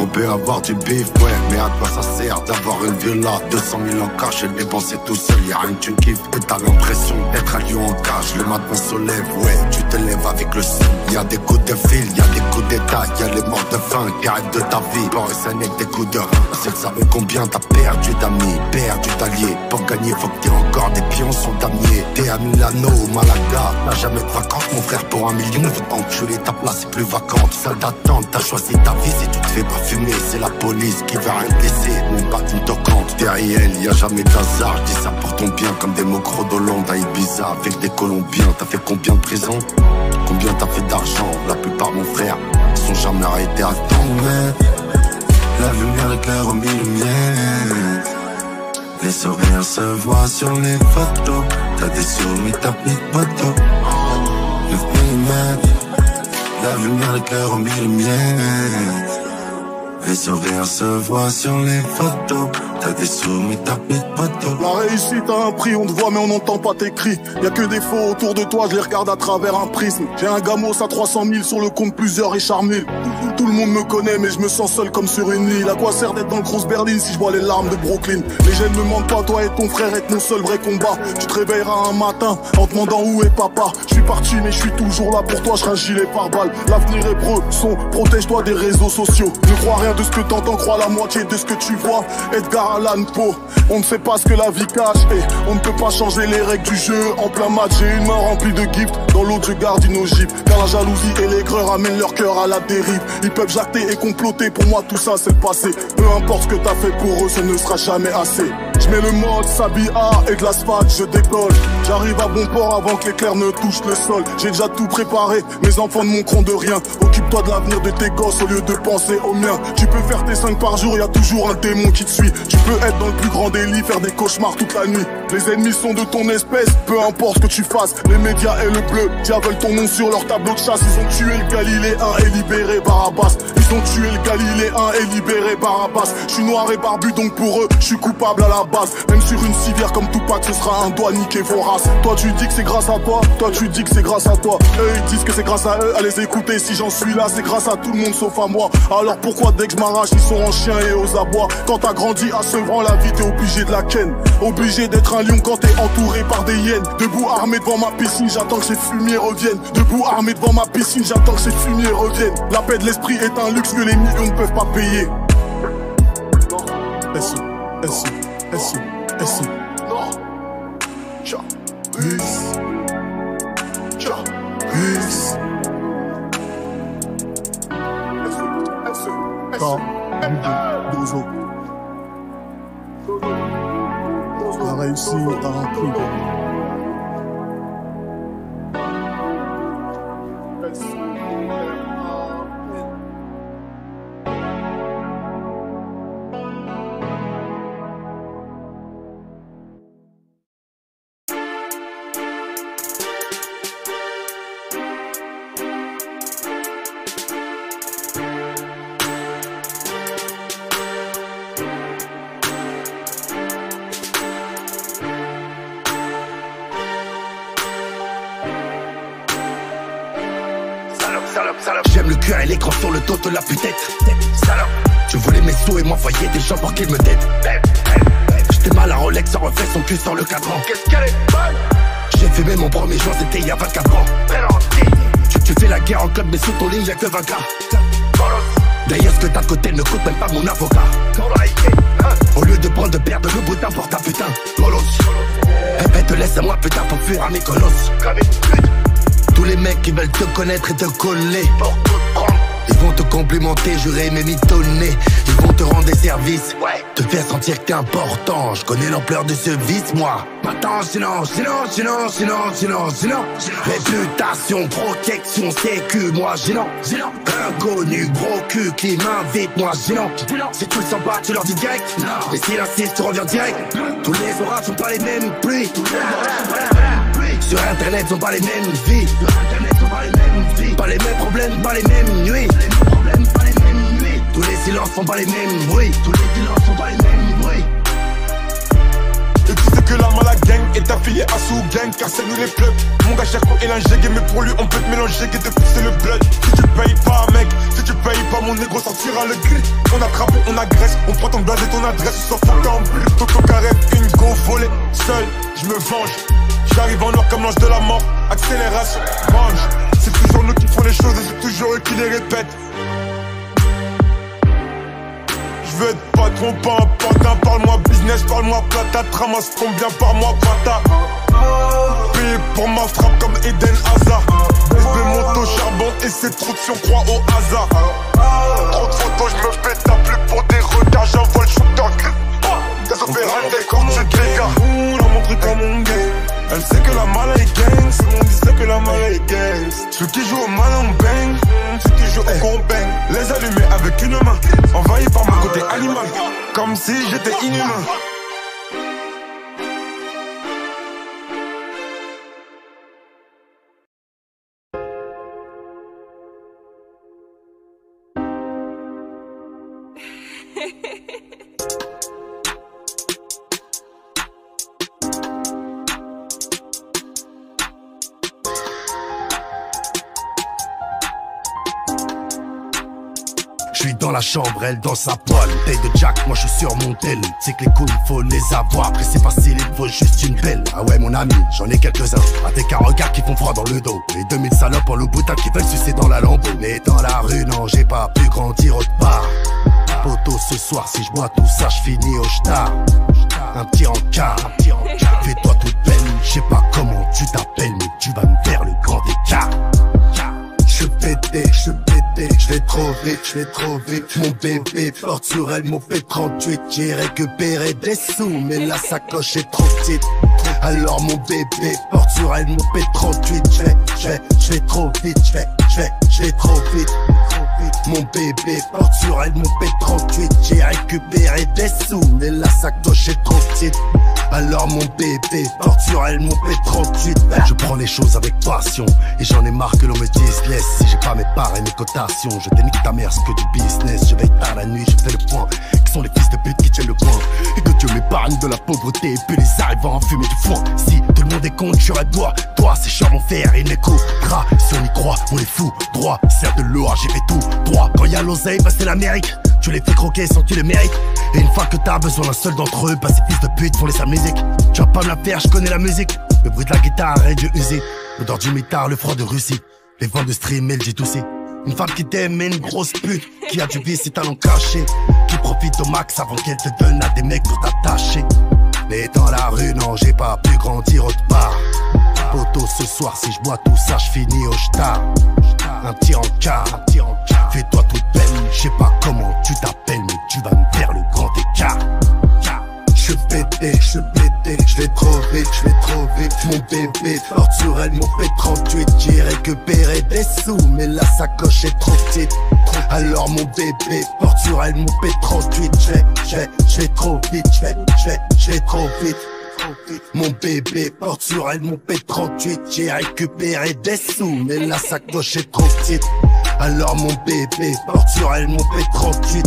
On peut avoir du bif, ouais, mais à quoi ça sert d'avoir une villa 200 000 en cash et dépenser tout seul, y'a rien que tu kiffes. Et t'as l'impression d'être un lion en cage. Le matin se lève, ouais, tu te lèves avec le seum. Y'a des coups de fil, y'a des coups d'état, y'a les morts de faim qui arrêtent de ta vie. Pour ça n'est que des coups de rein. C'est savoir combien t'as perdu d'amis, perdu d'alliés. Pour gagner, faut que t'aies encore des pions sur damier. T'es à Milano ou Malaga, t'as jamais de vacances, mon frère, pour 1 million. Enculé, ta place est plus vacante. Salle d'attente, t'as choisi ta vie si tu te fais pas fumée, c'est la police qui va rien laisser. Mon bac une toquante, derrière elle, y'a jamais d'hasard. Je dis ça pour ton bien, comme des mots gros d'Hollande à Ibiza avec des Colombiens. T'as fait combien de prisons? Combien t'as fait d'argent? La plupart, mon frère, ils sont jamais arrêtés à temps. La lumière éclaire au milieu miel. Les sourires se voient sur les photos. T'as des souris, t'as mis de poteau. 9 mm. La lumière éclaire au milieu miel. Les sourires se voient sur les photos. T'as des soumis, t'as mis de poteau. La réussite a un prix, on te voit mais on n'entend pas tes cris. Y'a que des faux autour de toi, je les regarde à travers un prisme. J'ai un gamos à 300 000 sur le compte, plusieurs Richard Mille. Tout le monde me connaît mais je me sens seul comme sur une île. À quoi sert d'être dans le grosse Berlin si je vois les larmes de Brooklyn? Les jeunes me mentent pas, toi et ton frère êtes mon seul vrai combat. Tu te réveilleras un matin en te demandant où est papa. Je suis parti mais je suis toujours là pour toi, je serai un gilet pare-balles. L'avenir est preux, protège-toi des réseaux sociaux. Ne crois rien de ce que t'entends, crois la moitié de ce que tu vois. Edgar Allan Poe, on ne sait pas ce que la vie cache et on ne peut pas changer les règles du jeu en plein match. J'ai une main remplie de gifts, dans l'autre je garde une ogive. Car la jalousie et l'aigreur amènent leur cœur à la dérive. Ils peuvent jacter et comploter, pour moi tout ça c'est le passé. Peu importe ce que t'as fait pour eux, ce ne sera jamais assez. Je mets le mode, s'habille et de l'asphalte, je décolle. J'arrive à bon port avant que l'éclair ne touche le sol. J'ai déjà tout préparé, mes enfants ne manqueront de rien. Occupe-toi de l'avenir de tes gosses au lieu de penser au mien. Tu peux faire tes 5 par jour, y a toujours un démon qui te suit. Tu peux être dans le plus grand délit, faire des cauchemars toute la nuit. Les ennemis sont de ton espèce, peu importe ce que tu fasses. Les médias et le bleu, diable ton nom sur leur tableau de chasse. Ils ont tué le Galiléen et libéré Barabbas. Ils ont tué le Galiléen et libéré Barabbas. Je suis noir et barbu donc pour eux, je suis coupable à la base. Même sur une civière comme Tupac, ce sera un doigt niqué vorace. Toi tu dis que c'est grâce à toi, toi tu dis que c'est grâce à toi. Eux ils disent que c'est grâce à eux, à les écouter. Si j'en suis là, c'est grâce à tout le monde sauf à moi. Alors pourquoi dès que je m'arrache, ils sont en chien et aux abois? Quand t'as grandi à Sevran, la vie t'es obligé de la ken. Obligé d'être un lion quand t'es entouré par des hyènes. Debout armé devant ma piscine, j'attends que ces fumiers reviennent. Debout armé devant ma piscine, j'attends que ces fumiers reviennent. La paix de l'esprit est un luxe que les millions ne peuvent pas payer. S.I. Non. Dozo. La réussite a un prix. J'aime le cul et l'écran sur le dos de la putette. Salope. Tu voulais mes sous et m'envoyer des gens pour qu'ils me t'aident. J'étais mal à Rolex, ça refait son cul sur le cadran. Qu'est-ce qu'elle est bonne. J'ai fumé mon premier joint, c'était il y a 24 ans. Tu fais la guerre en club mais sous ton lit y'a que 20 gars. D'ailleurs ce que t'as de côté ne coûte même pas mon avocat. Au lieu de prendre de perdre le bout d'un porte à putain. Répète laisse-moi putain pour fuir à mes colosses. Tous les mecs qui veulent te connaître et te coller, ils vont te complimenter, jurer mais mitonner. Ils vont te rendre des services, te faire sentir que t'es important. Je connais l'ampleur de ce vice, moi. Maintenant, silence. Réputation, protection, sécu, moi gênant. Inconnu, gros cul qui m'invite, moi gênant. Si tu le sens pas, tu leur dis direct. Mais s'il insiste, tu reviens direct. Tous les orages sont pas les mêmes pluies. Sur internet sont pas les mêmes vies. Pas les mêmes problèmes, pas les mêmes nuits. Tous les silences sont pas les mêmes bruits. Et tu sais que la mala gang est affiliée à sous gang, car c'est nous les clubs. Mon gars Cherko est l'ingégué, mais pour lui on peut te mélanger et te pousser le blood. Si tu payes pas mec, si tu payes pas mon négro sortira le gris. On attrape, on agresse, on prend ton blaze et ton adresse. Sauf que en plus, Toto carré, une go volée. Seul, je me venge. J'arrive en or comme l'ange de la mort. Accélération, mange. C'est toujours nous qui font les choses et c'est toujours eux qui les répètent. Je veux être patron, pas un pantin. Parle-moi business, parle-moi plata. Ramasse combien par mois, pata. Payé pour ma frappe comme Eden Hazard. SB monte au charbon et c'est trop de si on croit au hasard. Trop de photos, je me pète si j'étais inhumain. Je suis dans la chambre, elle dans sa poêle. Taille de Jack, moi je suis sur mon tel. C'est que les couilles, il faut les avoir. Après c'est facile, il faut juste une belle. Ah ouais mon ami, j'en ai quelques-uns. Avec un regard qui font froid dans le dos. Les 2000 salopes en loup-boutin qui veulent sucer dans la lambeau. Mais dans la rue, non, j'ai pas pu grandir autre part. Poto ce soir, si je bois tout ça, je finis au star. Un petit encart, fais-toi toute belle. Je sais pas comment tu t'appelles, mais tu vas me faire le grand écart. Je vais trop vite, mon bébé porte sur elle mon P38. J'ai récupéré des sous, mais la sacoche est trop petite. Alors mon bébé porte sur elle mon P38. Je vais trop vite, je vais trop vite. Mon bébé porte sur elle mon P38. J'ai récupéré des sous, mais la sacoche est trop petite. Alors mon bébé porte sur elle mon P38. Je prends les choses avec passion et j'en ai marre que l'on me dise laisse. Si j'ai pas mes parts et mes cotations, je dénique ta mère, c'est que du business. Je veille tard la nuit, je fais le point. Qui sont les fils de pute qui tiennent le coin. Et que Dieu m'épargne de la pauvreté et puis les arrivants en fumer du foin. Si tout le monde est con, j'aurais toi. Toi c'est chiant mon frère, il m'écoutera. Si on y croit, on est fou. Droit, serre de l'or, j'ai fait tout droit. Quand y'a l'oseille, bah c'est l'Amérique. Tu les fais croquer sans tu les mérites. Et une fois que t'as besoin d'un seul d'entre eux, bah ces fils de pute font les sales musiques. Tu vas pas me la faire, je connais la musique. Le bruit de la guitare et du usé. L'odeur du mitard, le froid de Russie. Les vents de stream et le J2C. Une femme qui t'aime et une grosse pute. Qui a du vice et talent caché. Qui profite au max avant qu'elle te donne à des mecs pour t'attacher. Mais dans la rue, non, j'ai pas pu grandir autre part. Poto ce soir, si je bois tout ça, je finis au star. Un petit encart, fais-toi toute belle. Je sais pas comment tu t'appelles, mais tu vas me faire le grand écart. Je vais trop vite, mon bébé porte sur elle mon P38. J'ai récupéré des sous, mais la sacoche est trop petite. Alors mon bébé porte sur elle mon P38. Je vais trop vite, je vais trop vite. Mon bébé porte sur elle mon P38. J'ai récupéré des sous, mais la sacoche est trop petite. Alors mon bébé porte sur elle mon P38.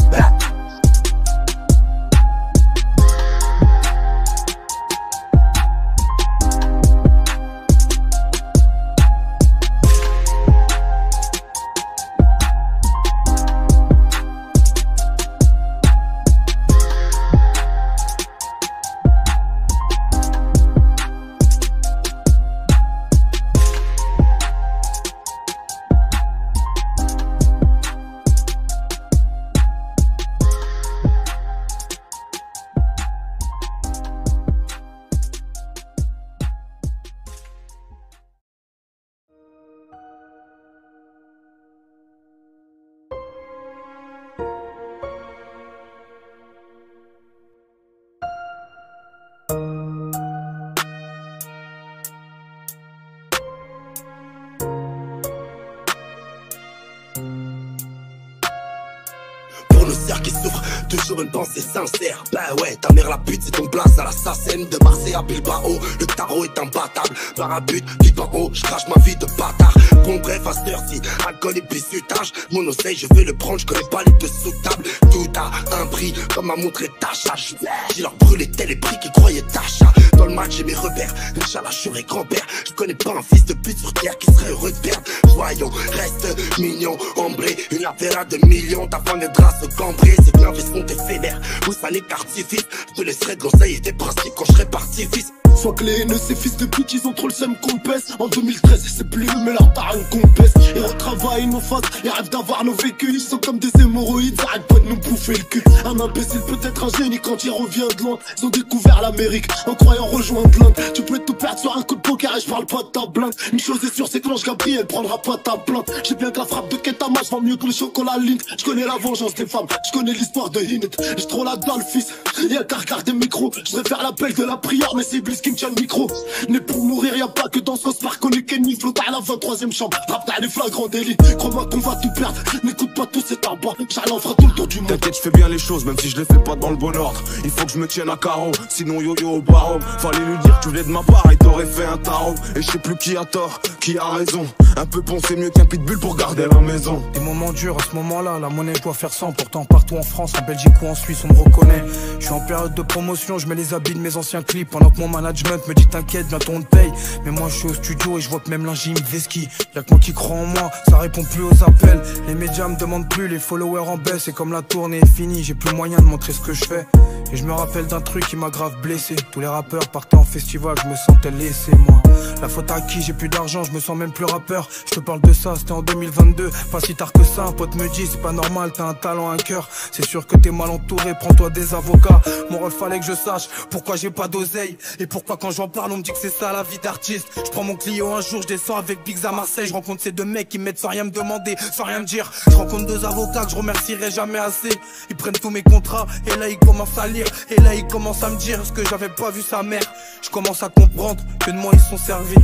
Pour nos sœurs qui souffrent, toujours une pensée sincère. Bah ouais, ta mère la pute, c'est ton place à l'assassin. De Marseille à Bilbao, le tarot est imbattable. Parabute, vite en haut, je crache ma vie de bâtard. Bon bref, à cette heure-ci, alcool et bisutage. Mon oseille, je vais le prendre, je connais pas les dessous table. Tout a un prix, comme a montré Tacha. J'ai leur brûlé tel les prix qui croyaient Tacha. Dans le match, j'ai mes repères, Inch'Allah, je serai grand-père. Je connais pas un fils de pute sur terre qui serait heureux de perdre. Voyons, reste mignon, ambré, une affaire à 2 millions. Ta femme aidera à se cambrer, c'est bien, fais son éphémère. Où ça n'est qu'artifice, je te laisserai de conseils et des principes quand je serai parti, fils. Sois que les haineux, ces fils de pute, ils ont trop le seum qu'on pèse. En 2013, c'est plus eux, mais leur daronne qu'on pèse. Ils retravaillent nos faces, ils rêvent d'avoir nos vécus. Ils sont comme des hémorroïdes, ils arrêtent pas de nous bouffer le cul. Un imbécile peut être un génie quand il revient de loin. Ils ont découvert l'Amérique en croyant rejoindre l'Inde. Tu peux tout perdre sur un coup de poker et je parle pas de ta blinde. Une chose est sûre, c'est que l'ange Gabriel prendra pas ta plainte. J'ai bien que la frappe de Ketama, je vends mieux que le chocolat Lint. Je connais la vengeance des femmes, je connais l'histoire de Hinet. J'ai trop la dalle, fils, y'a qu'à regarder mes micros. Je vais faire l'appel de la prière, mais c'est Bliss qui me tient le micro. Né pour mourir, y'a pas que dans ce par qu'on est Kenny. Flotte à la 23ème chambre, rap t'as les flagrants délits. Crois-moi qu'on va tout perdre, n'écoute pas tous ces tabacs. J'allais en fera tout le tour du monde. T'inquiète, je fais bien les choses, même si je les fais pas dans le bon ordre. Il faut que je me tienne à carreau, sinon yo-yo au barreau. Fallait lui dire que tu venais de ma part, il t'aurait fait un tarot. Et je sais plus qui a tort, qui a raison. Un peu bon, c'est mieux qu'un pitbull pour garder la maison. Des moments durs à ce moment-là, la monnaie doit faire 100. Pourtant partout en France, en Belgique ou en Suisse, on me reconnaît. Je suis en période de promotion, je mets les habits de mes anciens clips. Pendant que mon management me dit t'inquiète, bientôt on te paye. Mais moi je suis au studio et je vois que même l'ingé me vesquille. Y'a que moi qui crois en moi, ça répond plus aux appels. Les médias me demandent plus, les followers en baisse. Et comme la tournée est finie, j'ai plus moyen de montrer ce que je fais. Et je me rappelle d'un truc qui m'a grave blessé. Tous les rappeurs partaient en festival, je me sentais laissé moi. La faute à qui, j'ai plus d'argent, je me sens même plus rappeur. Je te parle de ça, c'était en 2022. Pas si tard que ça, un pote me dit c'est pas normal, t'as un talent, un cœur. C'est sûr que t'es mal entouré, prends-toi des avocats. Mon rôle fallait que je sache pourquoi j'ai pas d'oseille. Et pourquoi quand j'en parle on me dit que c'est ça la vie d'artiste. Je prends mon Clio un jour, je descends avec Biggs à Marseille. Je rencontre ces deux mecs qui m'aident sans rien me demander, sans rien me dire. Je rencontre deux avocats que je remercierai jamais assez. Ils prennent tous mes contrats et là ils commencent à lire. Et là ils commencent à me dire ce que j'avais pas vu sa mère. Je commence à comprendre que de moi ils sont servis.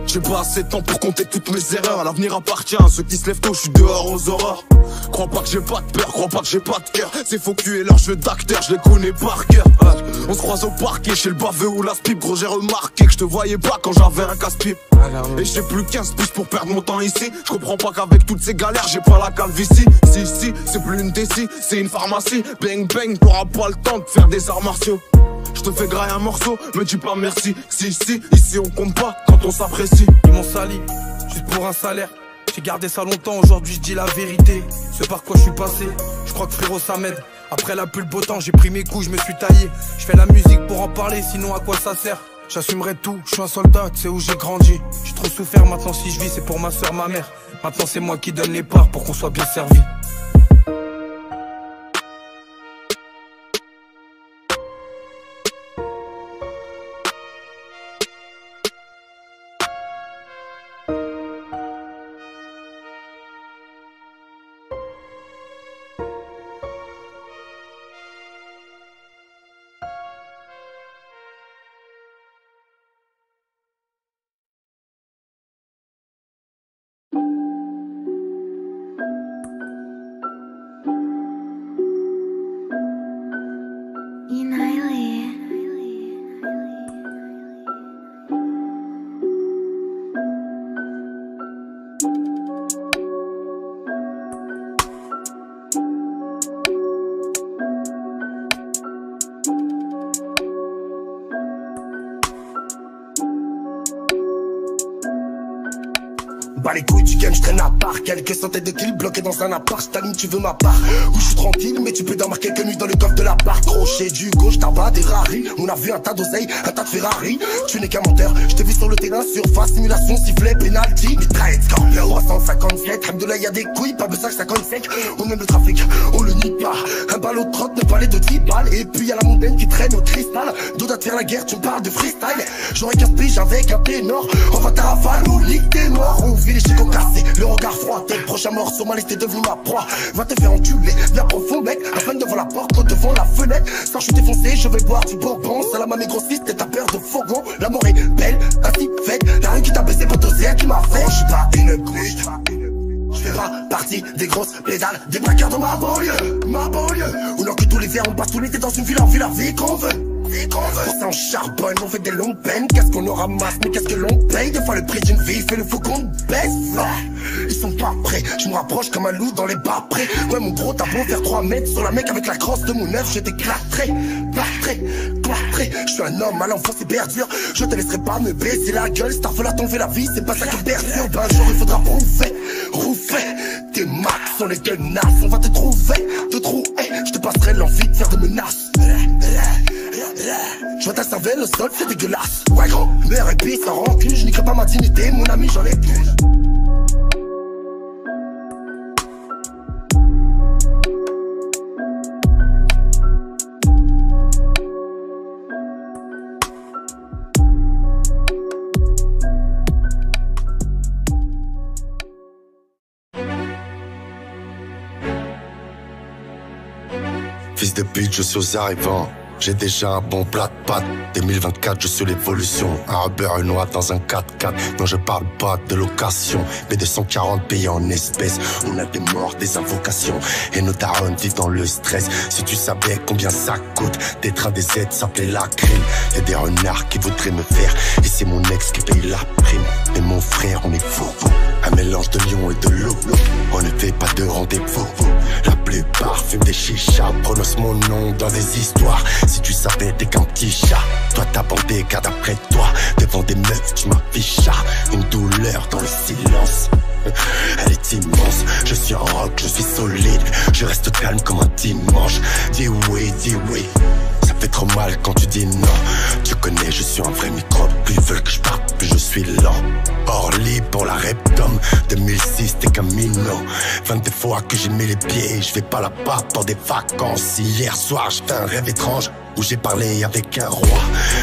J'ai pas assez de temps pour compter toutes mes erreurs. L'avenir appartient à ceux qui se lèvent tôt, je suis dehors aux horreurs. Crois pas que j'ai pas de peur, crois pas que j'ai pas de cœur. C'est faux cul et leur jeu d'acteur, je les connais par cœur. On se croise au parquet, chez le baveux ou la spip. Gros j'ai remarqué que je te voyais pas quand j'avais un casse-pipe. Et j'ai plus 15 pouces pour perdre mon temps ici. Je comprends pas qu'avec toutes ces galères j'ai pas la calvitie. Si, c'est plus une déci, c'est une pharmacie. Bang bang, t'auras pas le temps de faire des arts martiaux. Je te fais grailler un morceau, me dis pas merci. Si, ici on compte pas quand on s'apprécie. Ils m'ont sali, juste pour un salaire. J'ai gardé ça longtemps, aujourd'hui je dis la vérité. Ce par quoi je suis passé, je crois que frérot ça m'aide. Après la pluie, le beau temps, j'ai pris mes coups, je me suis taillé. Je fais la musique pour en parler, sinon à quoi ça sert? J'assumerai tout, je suis un soldat, tu sais où j'ai grandi. J'ai trop souffert, maintenant si je vis c'est pour ma soeur, ma mère. Maintenant c'est moi qui donne les parts pour qu'on soit bien servi. Bah les couilles du game, je traîne à part. Quelques centaines de kills bloqués dans un appart. J't'allume, tu veux ma part. Où je suis tranquille, mais tu peux dormir quelques nuits dans le coffre de l'appart. Crochet du gauche, tabac, des raris. On a vu un tas d'oseilles, un tas de Ferrari. Tu n'es qu'un menteur, je t'ai vu sur le terrain, surface, simulation, sifflet, penalty. Mitraille, Scorpion, 357. Alhamdoulilah, y'a des couilles, pas besoin que ça cogne sec. On aime le trafic, on le nie pas. Un ballot de trotte, ne parler de 10 balles. Et puis y'a la montagne qui traîne au cristal. D'autres à te faire la guerre, tu me parles de freestyle. J'aurais 15 piges avec un ténor. On va ta rafale, ou ligue t'es mort. On vit les chicots cassés, le regard froid. T'es le prochain mort sur ma liste, t'es devenu ma proie. Va te faire enculer, viens profond mec. Un fan devant la porte, l'autre devant la fenêtre. Sans je suis défoncé, je vais boire du bourbon. Salam à mes grossistes, t'as peur de fourgon. La mort est belle, ainsi faite. La rue qui t'a baissé pour t'oser, qui m'a fait. Je suis pas une couche. Je fais pas partie des grosses pédales, des braqueurs de ma banlieue. Où non que tous les verres, on passe tout l'été dans une ville, on vit la vie qu'on veut. On s'en charbonne, on fait des longues peines. Qu'est-ce qu'on nous ramasse, mais qu'est-ce que l'on paye? Des fois le prix d'une vie fait le faux qu'on baisse. Ils sont pas prêts, je me rapproche comme un loup dans les bas près. Ouais mon gros, t'as beau faire 3 mètres sur la mec avec la crosse de mon œuf. J'étais clatré. Je suis un homme à l'enfance et perdure. Je te laisserai pas me baiser la gueule. Starfel a t'enlevé la vie, c'est pas ça qui perdure. Ben un jour il faudra rouffer. Tes marques sont les gueulasses. On va te trouver, je te passerai l'envie de faire des menaces. Je vois ta cervelle au sol, c'est dégueulasse. Ouais gros, mère et pisse sans rancune. Je n'y pas ma dignité, mon ami j'en ai plus. Fils de pute, je suis aux arrivants. J'ai déjà un bon plat de pâtes. 2024, je suis l'évolution. Un Uber, une noix dans un 4x4. Non, je parle pas de location, mais de 140 pays en espèces. On a des morts, des invocations, et nos darons vivent dans le stress. Si tu savais combien ça coûte d'être un des aides, s'appelait la crime. Y'a des renards qui voudraient me faire, et c'est mon ex qui paye la prime. Mais mon frère, on est fou. Un mélange de lion et de loup. On ne fait pas de rendez-vous. La plupart fument des chichas, prononcent mon nom dans des histoires. Si tu savais, t'es qu'un petit chat. Toi t'as bandé car d'après toi, devant des meufs tu m'affiches. Une douleur dans le silence, elle est immense. Je suis en rock, je suis solide, je reste calme comme un dimanche. Dis oui, ça fait trop mal quand tu dis non. Tu connais, je suis un vrai microbe. Plus ils veulent que je parte, plus je suis lent. Orly pour la Reptom, 2006 t'es qu'un minot. 22 fois que j'ai mis les pieds, je vais pas là-bas pour des vacances. Hier soir j'ai fait un rêve étrange où j'ai parlé avec un roi.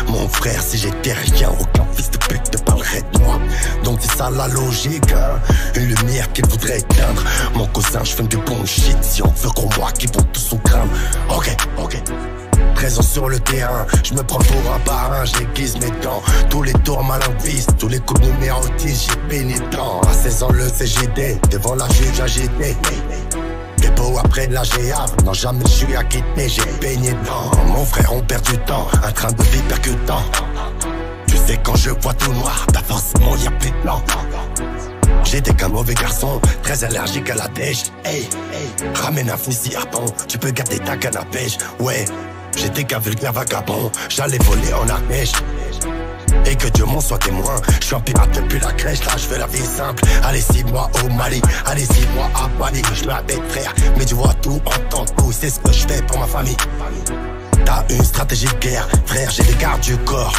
Mon frère, si j'étais rien, aucun fils de pute ne parlerait de moi. Donc c'est ça la logique, hein? Une lumière qu'il voudrait éteindre. Mon cousin, je fume du bon shit. Si on veut qu'on voit qu'ils vont tous son crâne. Ok. Présent sur le terrain, je me prends pour un parrain, j'aiguise mes dents. Tous les tours malinvistes, tous les coups de numéro 10, j'ai béni dedans. À 16 ans le CGD, devant la juge agité. Dépôt après de la GA, non jamais je suis acquitté, j'ai baigné dedans. Mon frère, on perd du temps, un train de vie percutant. Tu sais quand je vois tout noir, bah forcément y'a plus de blanc. J'étais qu'un mauvais garçon, très allergique à la dèche. Hey, ramène un fusil à pont, tu peux garder ta canne à pêche. Ouais, j'étais qu'un vulgaire vagabond, j'allais voler en Ardèche. Et que Dieu m'en soit témoin, je suis un pirate depuis la crèche. Là je fais la vie simple, allez 6 mois au Mali, allez 6 mois à Bali. Je m'appelle frère, mais tu vois tout, entends tout, c'est ce que je fais pour ma famille. T'as une stratégie de guerre, frère j'ai les gardes du corps.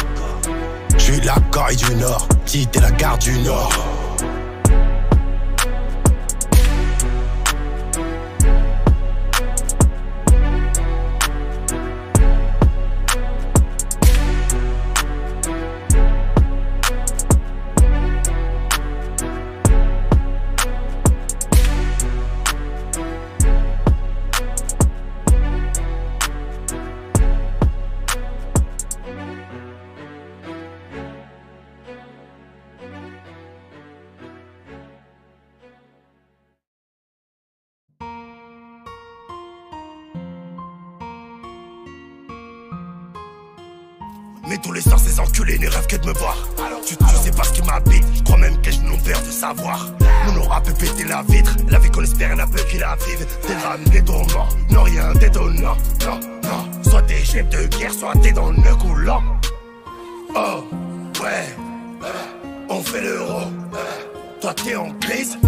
Je suis la Corée du Nord, si t'es la garde du Nord. Mais tous les soirs ces enculés ne rêvent que de me voir. Tu sais pas ce qui m'habite, je crois même que je n'ont peur de savoir. Mon aura peut péter la vitre, la vie qu'on espère n'a peu qu'il la vive. Des drames, des tourments, non rien d'étonnant. Non, soit t'es chef de guerre, soit t'es dans le coulant. Oh, ouais, on fait l'euro. Toi t'es en crise,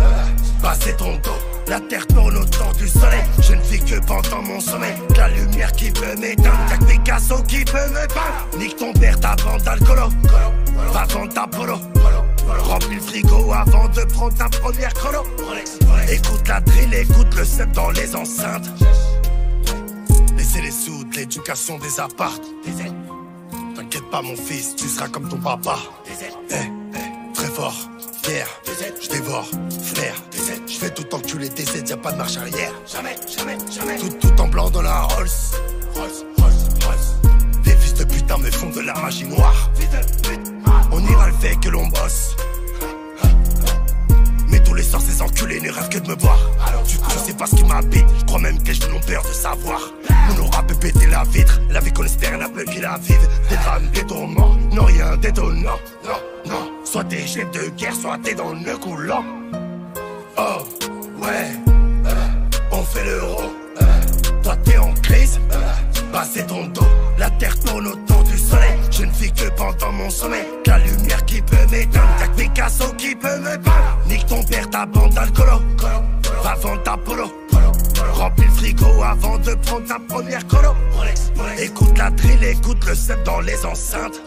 passez ton dos. La terre tourne autour du soleil, je ne vis que pendant mon sommeil. La lumière qui peut m'éteindre, y'a que Picasso qui peut me peindre. Nique ton père, ta bande d'alcoolo, va vendre ta polo. Remplis le frigo avant de prendre ta première chrono. Écoute la drill, écoute le sub dans les enceintes. Laissez les sous de l'éducation des apparts. T'inquiète pas mon fils, tu seras comme ton papa. Très fort, fier, je dévore, flair. Je fais tout enculer tes aides, y'a pas de marche arrière. Jamais. Tout en blanc dans la Rolls. Des fils de putain me font de la magie noire. On ira le fait que l'on bosse. Mais tous les soirs ces enculés ne rêvent que de me voir. Tu sais pas ce qui m'habite, je crois même que je n'ont peur de savoir. On aura peut péter la vitre, la vie qu'on espère n'a peu qu'il la vive. Des drames, des tourments, non rien d'étonnant. Non, soit t'es chef de guerre, soit t'es dans le coulant. Oh, ouais, on fait l'euro. Toi t'es en crise, passez ton dos. La terre tourne autour du soleil, je ne vis que pendant mon sommeil. La lumière qui peut m'éteindre, y'a que Picasso qui peut me peindre. Nique ton père, ta bande d'alcoolo, va vendre ta polo. Remplis le frigo avant de prendre ta première colo. Écoute la drill, écoute le sub dans les enceintes.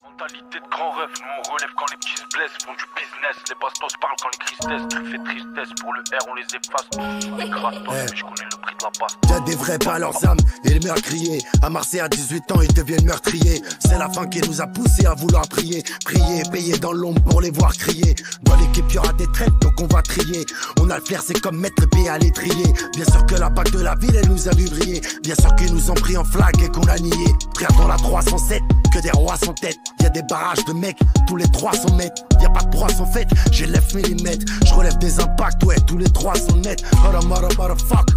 Mentalité de grand rêve, nous on relève quand les petits se blessent, font du business, les bastos parlent quand les tristesses, tu fais tristesse, pour le R on les efface, tous les gratos, mais je connais le prix la passe. Y'a des vrais pas leurs âmes et les meurtriers. À Marseille à 18 ans ils deviennent meurtriers. C'est la fin qui nous a poussé à vouloir prier. Prier, payer dans l'ombre pour les voir crier. Dans l'équipe y'aura des traites donc on va trier. On a le flair, c'est comme mettre le pied à l'étrier. Bien sûr que la PAC de la ville elle nous a vu briller. Bien sûr qu'ils nous ont pris en flag et qu'on a nié. Frère dans la 307, que des rois sans tête. Y'a des barrages de mecs, tous les 300 mètres. Y'a pas de 300 fêtes, j'ai 9 mm. Je relève des impacts, ouais, tous les 3 sont nets. Motherfuck.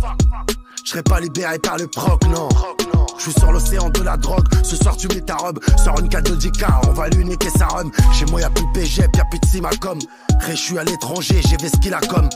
Je serai pas libéré par le proc, non. Je suis sur l'océan de la drogue. Ce soir tu mets ta robe, sors une 4 de 10K, on va lui niquer sa rhum. Chez moi y'a plus de PGEP, y'a plus de Simacom. Ré, je suis à l'étranger, j'ai vesqué la com.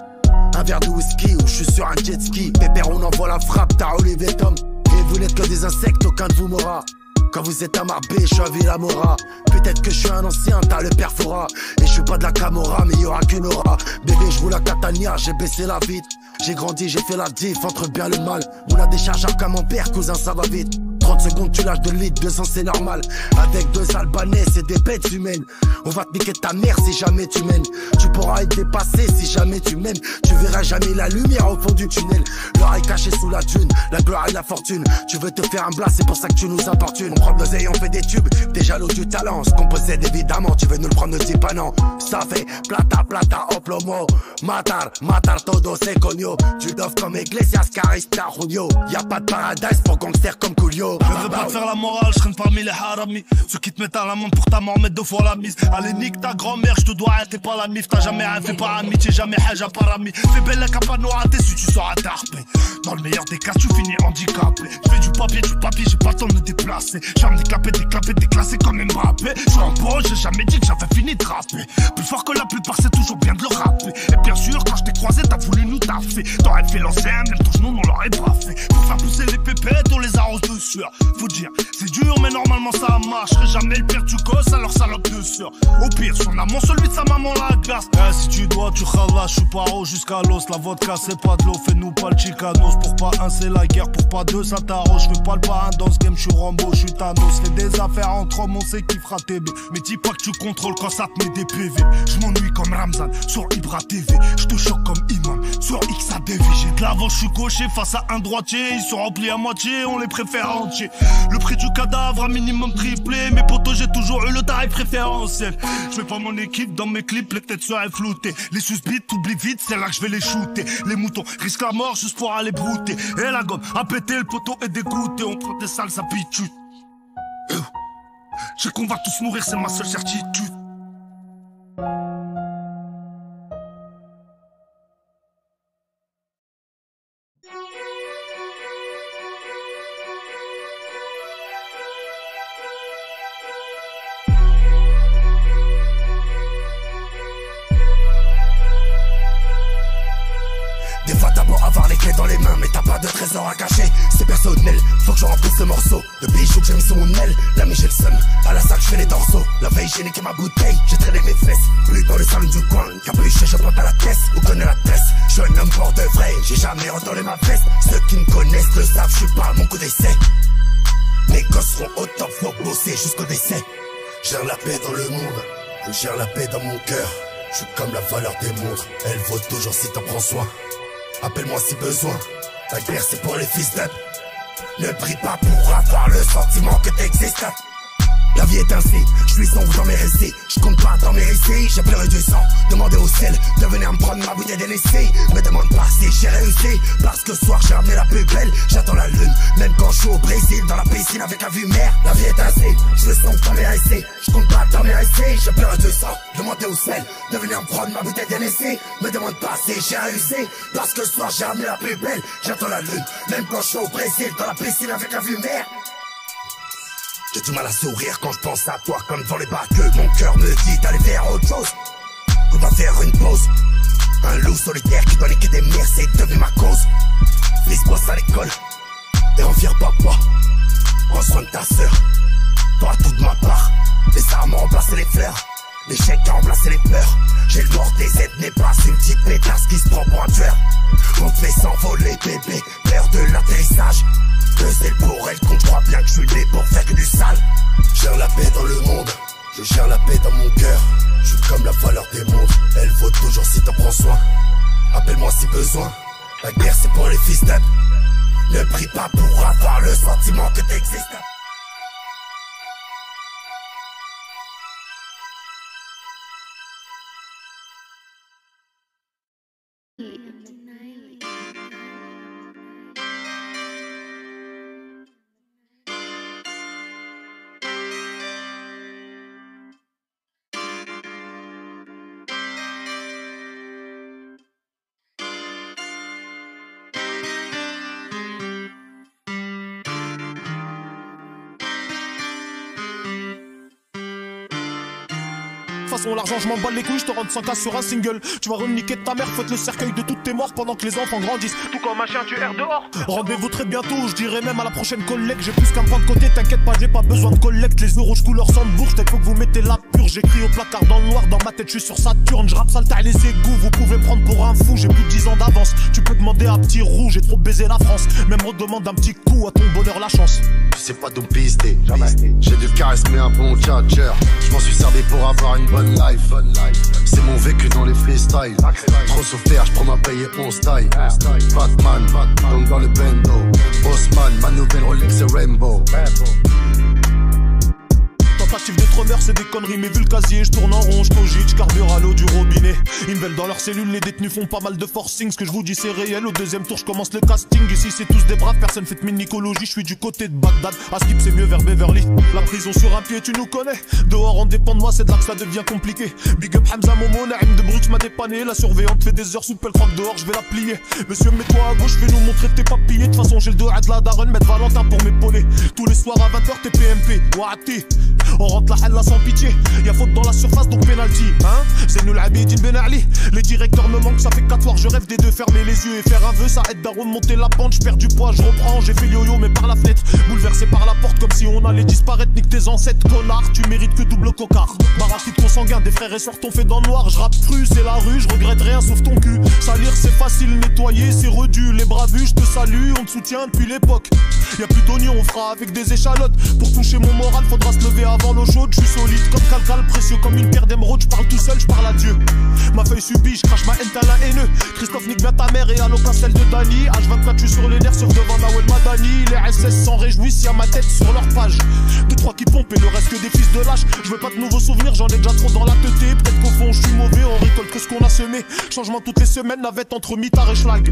Un verre de whisky ou je suis sur un jet ski. Pépère, on envoie la frappe, t'as Olivier Tom. Et vous n'êtes que des insectes, aucun de vous m'aura. Quand vous êtes à Marbé, je suis à Villamora. Peut-être que je suis un ancien, t'as le perfora. Et je suis pas de la Camorra, mais y'aura qu'une aura. Bébé, je roule la Catania, j'ai baissé la vitre. J'ai grandi, j'ai fait la diff entre bien le mal. On a des chargeurs comme mon père, cousin, ça va vite. 30 secondes, tu lâches 2 litres, 200 c'est normal. Avec 2 Albanais, c'est des bêtes humaines. On va te niquer ta mère si jamais tu mènes. Tu pourras être dépassé si jamais tu m'aimes. Tu verras jamais la lumière au fond du tunnel. L'or est caché sous la dune, la gloire et la fortune. Tu veux te faire un blas, c'est pour ça que tu nous importunes. On prend de l'oseille, on fait des tubes, des jaloux du talent. Ce qu'on possède évidemment, tu veux nous le prendre, ne dis pas non. Ça fait plata, plata, oplomo. Matar, matar, todo se coño. Tu doves comme Iglesias, Carista, Julio. Y'a pas de paradise pour gangsters comme Coolio. Je veux pas te faire la morale, je traîne parmi les haramis. Ceux qui te mettent à la main pour ta mort mettent 2 fois la mise. Allez nique ta grand-mère, je te dois, t'es pas la mif. T'as jamais rien fait par amitié, jamais haja par ami. Fais belle la capano raté si tu sors à tarper. Dans le meilleur des cas, tu finis handicapé. Je fais du papier, j'ai pas le temps de me déplacer. J'aime déclaper, déclasser comme Mbappé. Je suis en pro, j'ai jamais dit que j'avais fini de rapper. Plus fort que la plupart, c'est toujours bien de le rapper. Et bien sûr, quand je t'ai croisé, t'as voulu nous taffer. T'aurais fait l'ancien, même ton genou, on l'aurait pas fait. Pour faire pousser les pépettes, on les arrose de sueur. Faut dire, c'est dur, mais normalement ça marcherait jamais le pire du gosse, alors salope de sœur. Au pire, son amant, celui de sa maman la glace. Si tu dois, tu khalas, je suis paro jusqu'à l'os. La vodka, c'est pas de l'eau, fais-nous pas le chicanos. Pour pas un, c'est la guerre, pour pas 2, ça t'arrose. Je fais pas le parrain dans ce game, je suis Rambo, je suis Thanos. Fais des affaires entre hommes, on sait qui fera TB. Mais dis pas que tu contrôles quand ça te met des PV. Je m'ennuie comme Ramzan sur Ibra TV. Je te choque comme Imam sur XADV. J'ai de l'avant, je suis gaucher face à un droitier. Ils sont remplis à moitié, on les préfère entiers. Le prix du cadavre, un minimum triplé. Mes potos, j'ai toujours eu le tarif préférentiel. Je mets pas mon équipe dans mes clips, les têtes seraient floutées. Les suspites, t'oublies vite, c'est là que je vais les shooter. Les moutons risquent la mort juste pour aller brouter. Et la gomme a pété, le poteau est dégoûté. On prend des sales habitudes. Je sais qu'on va tous mourir, c'est ma seule certitude. Des fois t'as beau avoir les clés dans les mains, mais t'as pas de trésor à cacher. C'est personnel, faut que je remplisse ce morceau de bijoux que j'ai mis sur mon aile. L'ami j'ai le seum, à la salle je fais les dorsaux. La veille j'ai niqué ma bouteille, j'ai traîné mes fesses. Plus dans le salon du coin, capuché je plante à la caisse. Ou connaît la tresse, je suis un homme fort de vrai. J'ai jamais retourné ma veste. Ceux qui me connaissent le savent, je suis pas à mon coup d'essai. Mes gosses seront au top, faut bosser jusqu'au décès. J'ai la paix dans le monde, j'ai la paix dans mon cœur. Je suis comme la valeur des montres, elle vaut toujours si t'en prends soin. Appelle-moi si besoin, la guerre c'est pour les fils d'up. Ne prie pas pour avoir le sentiment que t'existes. La vie est ainsi, je suis sombre dans mes récits. Je compte pas dans mes récits, j'ai pleuré du sang. Demandez au ciel de venir me prendre ma bouteille d'Hennessy. Me demande pas si j'ai réussi, parce que ce soir j'ai ramené la plus belle. J'attends la lune, même quand je suis au Brésil, dans la piscine avec la vue mer. La vie est ainsi, je suis sombre dans mes récits. Je compte pas dans mes récits, j'ai pleuré du sang. Demandez au ciel de venir me prendre ma bouteille d'Hennessy. Me demande pas si j'ai réussi, parce que ce soir j'ai ramené la plus belle. J'attends la lune, même quand je suis au Brésil, dans la piscine avec la vue mer. J'ai du mal à sourire quand je pense à toi comme devant les bagueux. Mon cœur me dit d'aller faire autre chose. On va faire une pause. Un loup solitaire qui doit niquer des mères, c'est devenu ma cause. Fils bosse à l'école et en fier papa. Prends soin de ta sœur, t'auras tout de ma part. Les armes ont remplacé les fleurs, l'échec a remplacé les peurs. J'ai le bord des aides n'est pas une petite pétasse qui se prend pour un tueur. On te fait s'envoler bébé, peur de l'atterrissage. Le zèle pour elle qu'on croit bien que je suis né pour faire que du sale. Gère la paix dans le monde, je gère la paix dans mon cœur. Je suis comme la valeur des montres, elle vaut toujours si t'en prends soin. Appelle-moi si besoin, la guerre c'est pour les fils d'up. Ne prie pas pour avoir le sentiment que t'existes. L'argent je m'en bats les couilles, je te rends 100K sur un single. Tu vas reniquer ta mère, faites le cercueil de toutes tes morts pendant que les enfants grandissent. Tout comme un chien tu erres dehors. Rendez-vous très bientôt, je dirais même à la prochaine collecte. J'ai plus qu'un point de côté, t'inquiète pas, j'ai pas besoin de collecte. Les euros je couleur sans bourge, peut-être faut que vous mettez la purge. J'écris au placard dans le noir, dans ma tête je suis sur Saturne. Je rappe sale taille les égouts, vous pouvez me prendre pour un fou. J'ai plus de 10 ans d'avance, tu peux demander à petit roux. J'ai trop baisé la France, même redemande un petit coup à ton bonheur la chance. Tu sais pas d'où pister, j'ai du charisme mais un bon tchatcher. Je m'en suis servi pour avoir une bonne life. C'est mon vécu dans les freestyles. Trop souffert, je prends ma paye et on style. Batman, donc dans le bendo. Bossman, ma nouvelle Rolex et Rainbow. Tentative de trôneur, c'est des conneries, mais vu le casier, je tourne en rond, je cogite, je carbure à l'eau du robinet. Ils me veulent dans leurs cellules, les détenus font pas mal de forcing. Ce que je vous dis c'est réel, au deuxième tour je commence le casting. Ici c'est tous des braves, personne fait de mynicologie. Je suis du côté de Bagdad, à Skip c'est mieux vers Beverly. La prison sur un pied, tu nous connais. Dehors on dépend de moi, c'est de là que ça devient compliqué. Big up Hamza Momo, Naïm de Brux m'a dépanné. La surveillante fait des heures soupe, elle croit que dehors je vais la plier. Monsieur mets-toi à gauche, fais nous montrer tes papiers. De toute façon j'ai le dos à de la daronne, mettre Valentin pour m'épauler. Tous les soirs à 20h t'es PMP, Wahati. On rentre la halle là sans pitié, y'a faute dans la surface donc penalty. Hein, c'est nul Abidine Ben Ali. Les directeurs me manquent, ça fait 4 soirs je rêve des deux. Fermer les yeux et faire un vœu, ça aide à remonter la pente. Je perds du poids, je reprends, j'ai fait le yo-yo mais par la fenêtre. Bouleversé par la porte comme si on allait disparaître. Nique tes ancêtres connard, tu mérites que double cocard. Barachide consanguin, des frères et sœurs t'ont fait dans le noir. Je rappe cru, c'est la rue, je regrette rien sauf ton cul. Salir c'est facile, nettoyer c'est redu. Les bras vus, je te salue, on te soutient depuis l'époque. Y'a plus d'oignons, on fera avec des échalotes. Pour toucher mon moral, faudra se lever avant l'eau chaude. Je suis solide comme calcal, précieux comme une paire d'émeraudes. Je parle tout seul, je parle à Dieu. Ma feuille subit, je crache ma haine, t'as la haineux. Christophe nique bien ta mère et alloca celle de Dani. H24 tu sur les nerfs, sauf devant Nawel Madani. Les SS s'en réjouissent, y'a ma tête sur leur page. 2-3 qui pompent et le reste que des fils de lâche. Je veux pas de nouveaux souvenirs, j'en ai déjà trop dans la teuté. Peut-être qu'au fond je suis mauvais, on récolte que ce qu'on a semé. Changement toutes les semaines, navette entre mitard et schlag.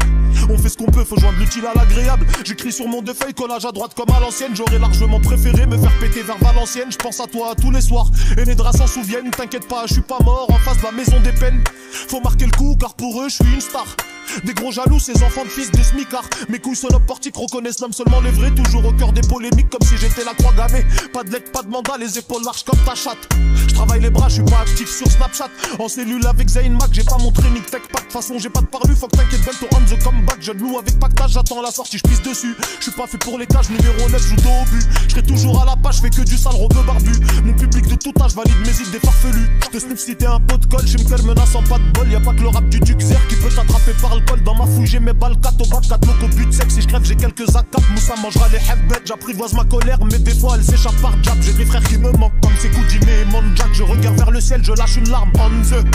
On fait ce qu'on peut, faut joindre l'utile à l'agréable. J'écris sur mon deux feuilles, collage à droite comme à l'ancienne. J'aurais largement préféré me faire péter vers Valenciennes. Je pense à toi tous les soirs, et les draps s'en souviennent. T'inquiète pas, je suis pas mort en face de la maison des peines. Faut marquer le coup car pour eux je suis une star. Des gros jaloux, ces enfants de fils de smicard. Mes couilles sont portiques, reconnaissent l'homme seulement les vrais. Toujours au cœur des polémiques comme si j'étais la croix gammée. Pas de lettre, pas de mandat, les épaules larges comme ta chatte. Je travaille les bras, je suis pas actif sur Snapchat. En cellule avec Zayn Mac, j'ai pas montré ni tech pack. De toute façon j'ai pas de parlu, faut que t'inquiète bien ton on the comeback. Je loue avec pactage, j'attends la sortie, je pisse dessus. Je suis pas fait pour les cages, numéro 9, joue dos au but. Je serai toujours à la page, fais que du sale rebeu barbu. Mon public de tout âge valide mes idées des farfelus. Je te snip si t'es un pot de colle, j'ai me menace en pas de bol. Y'a pas que le rap du Duxer qui peut t'attraper par le col. Dans ma fouille j'ai mes balles 4 au bas, 4 locaux but sec. Si je crève j'ai quelques acapes, Moussa mangera les headbeds. J'apprivoise ma colère mais des fois elle s'échappe par jab. J'ai des frères qui me manquent comme c'est Koudjimé et Monjack. Je regarde vers le ciel, je lâche une larme on the.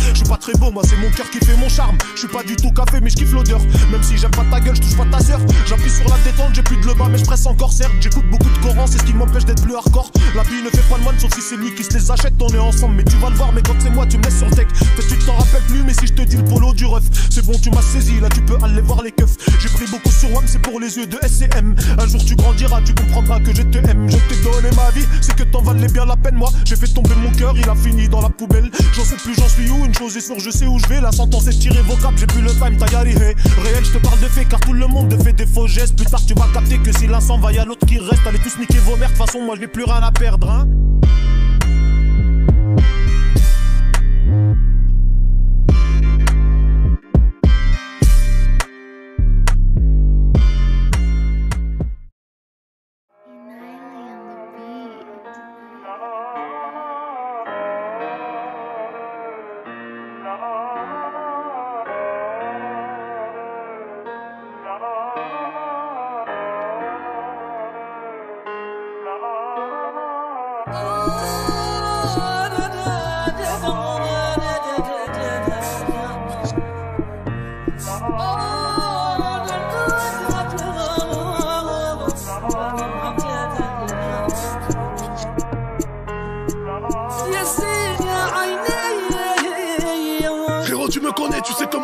Je suis pas très beau, moi c'est mon cœur qui fait mon charme. Je suis pas du tout café mais je kiffe l'odeur. Même si j'aime pas ta gueule, je touche pas ta sœur. J'appuie sur la détente, j'ai plus de le bas mais je presse encore certes. J'écoute beaucoup de Coran, c'est ce qui m'empêche d'être plus hardcore. La vie ne fait pas le moine sauf si c'est lui qui se les achète. On est ensemble mais tu vas le voir, mais quand c'est moi tu me laisses sur le tech. Peut-être tu t'en rappelles plus mais si je te dis le polo du ref, c'est bon tu m'as saisi, là tu peux aller voir les keufs. J'ai pris beaucoup sur WAM, c'est pour les yeux de SCM. Un jour tu grandiras, tu comprendras que je te aime. Je t'ai donné ma vie, c'est que t'en valais bien la peine. Moi j'ai fait tomber mon cœur, il a fini dans la poubelle. J'en sais plus, j'en suis où, une chose est sûre, je sais où je vais. La sentence est irrévocable, j'ai plus le time, t'as yari hey. Réel, je te parle de faits car tout le monde fait des faux gestes. Plus tard tu vas capter que si l'un s'en va, y'a l'autre qui reste. Allez tous niquer vos mères, de toute façon moi j'ai plus rien à perdre hein. Oh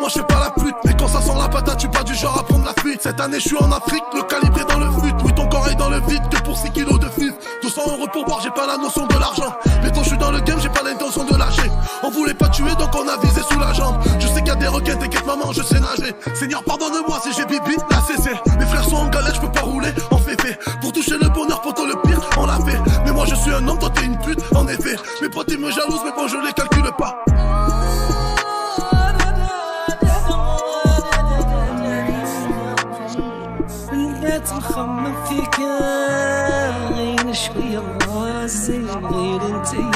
moi je fais pas la pute. Mais quand ça sent la patate, tu pas du genre à prendre la fuite. Cette année je suis en Afrique, le calibre est dans le fut. Oui, ton corps est dans le vide que pour 6 kilos de fut. 200 € pour boire, j'ai pas la notion de l'argent. Mais quand je suis dans le game, j'ai pas l'intention de lâcher. On voulait pas tuer donc on a visé sous la jambe. Je sais qu'il y a des requins, t'inquiète maman, je sais nager. Seigneur pardonne-moi si j'ai bibi, la cessé. Mes frères sont en galère, je peux pas rouler en féfé. Pour toucher le bonheur, poto le pire, on l'a fait. Mais moi je suis un homme, toi t'es une pute, en effet. Mes potes ils me jalousent, mais bon je les calcule pas. نخمم فيك غير شوية راسي غير انتي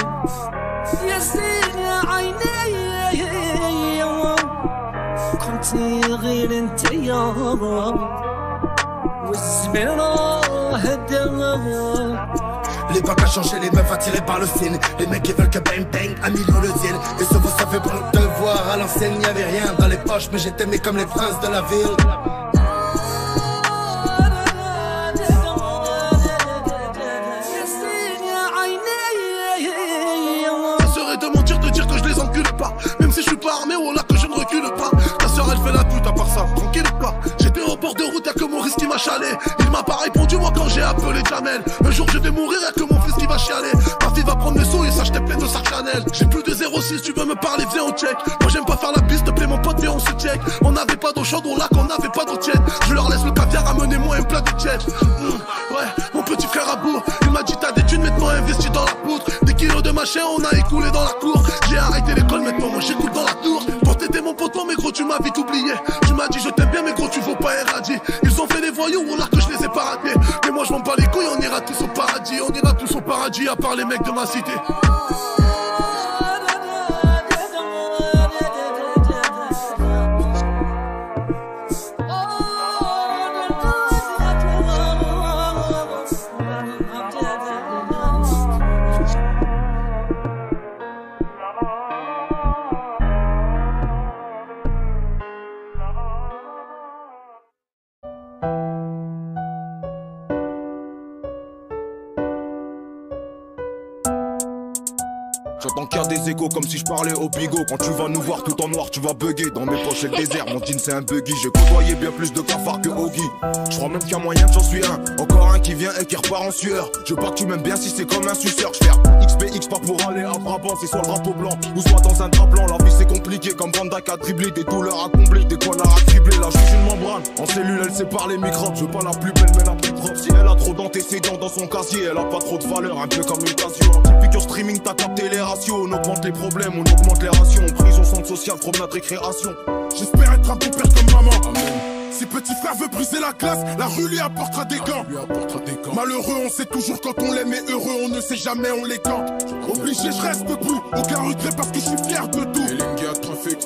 يا زين يا عيني كنتي غير انتي يا والزمان هدا. Les bacs à changer, les meufs attirées par le film. Les mecs qui veulent que bang bang, à million le deal. Et ce vous savez pour le devoir, à l'ancienne y'avait rien dans les poches. Mais j'étais aimé comme les princes de la ville. Même si je suis pas armé, oh là que je ne recule pas. Ta soeur elle fait la pute à part ça, tranquille pas. J'étais au bord de route, y'a que mon risque qui m'a chalé. Il m'a pas répondu moi quand j'ai appelé Jamel. Un jour je vais mourir, y'a que mon fils qui va chialer. Ma fille va prendre mes sous et ça j'étais plein de sacs Chanel. J'ai plus de 0,6, tu veux me parler, viens on check. Moi j'aime pas faire la piste, te plaît mon pote, viens on se check. On n'avait pas d'eau chaude, on l'a qu'on n'avait pas d'eau tiède. Je leur laisse le caviar, amenez-moi un plat de jet. Ouais, mon petit frère à bout, il m'a dit t'as des thunes, maintenant investi dans la poudre. Des kilos de machin, on a écoulé dans la cour. J'ai arrêté l'école, maintenant moi j'écoute dans la tour. Quand t'étais mon poteau, mais gros tu m'as vite oublié. Tu m'as dit je t'aime bien, mais gros tu vaux pas éradier. Ils ont fait des voyous, on a que je les ai pas ratés. Mais moi je m'en bats les couilles, on ira tous au paradis. On ira tous au paradis, à part les mecs de ma cité. J'entends qu'il y a des échos comme si je parlais au bigot. Quand tu vas nous voir tout en noir, tu vas bugger. Dans mes poches c'est le désert, mon jean c'est un buggy. J'ai côtoyé bien plus de cafards que Oggy. Je crois même qu'il y a moyen que j'en suis un. Encore un qui vient et qui repart en sueur. Je veux pas que tu m'aimes bien si c'est comme un suceur. Je fais XPX pas pour aller à Brabant. C'est soit le drapeau blanc ou soit dans un drap blanc. La vie c'est compliqué comme Van Dijk à dribbler. Des douleurs à combler, des connards à tripler. Là je suis une membrane, en cellule elle sépare les microbes. Je veux pas la plus belle mais la plus propre. Si elle a trop d'antécédents dans son casier, elle a pas trop de valeur. Un peu comme une Casio. Piqûre streaming t'as capté les ratios. On augmente les problèmes, on augmente les rations. Prison, centre social, promenade, récréation. J'espère être un bon père comme maman. Amen. Si petit frère veut briser la classe, la rue lui apportera des gants. Malheureux, on sait toujours quand on l'aime et heureux, on ne sait jamais, on les gants. Obligé, je reste debout, aucun regret parce que je suis fier de tout.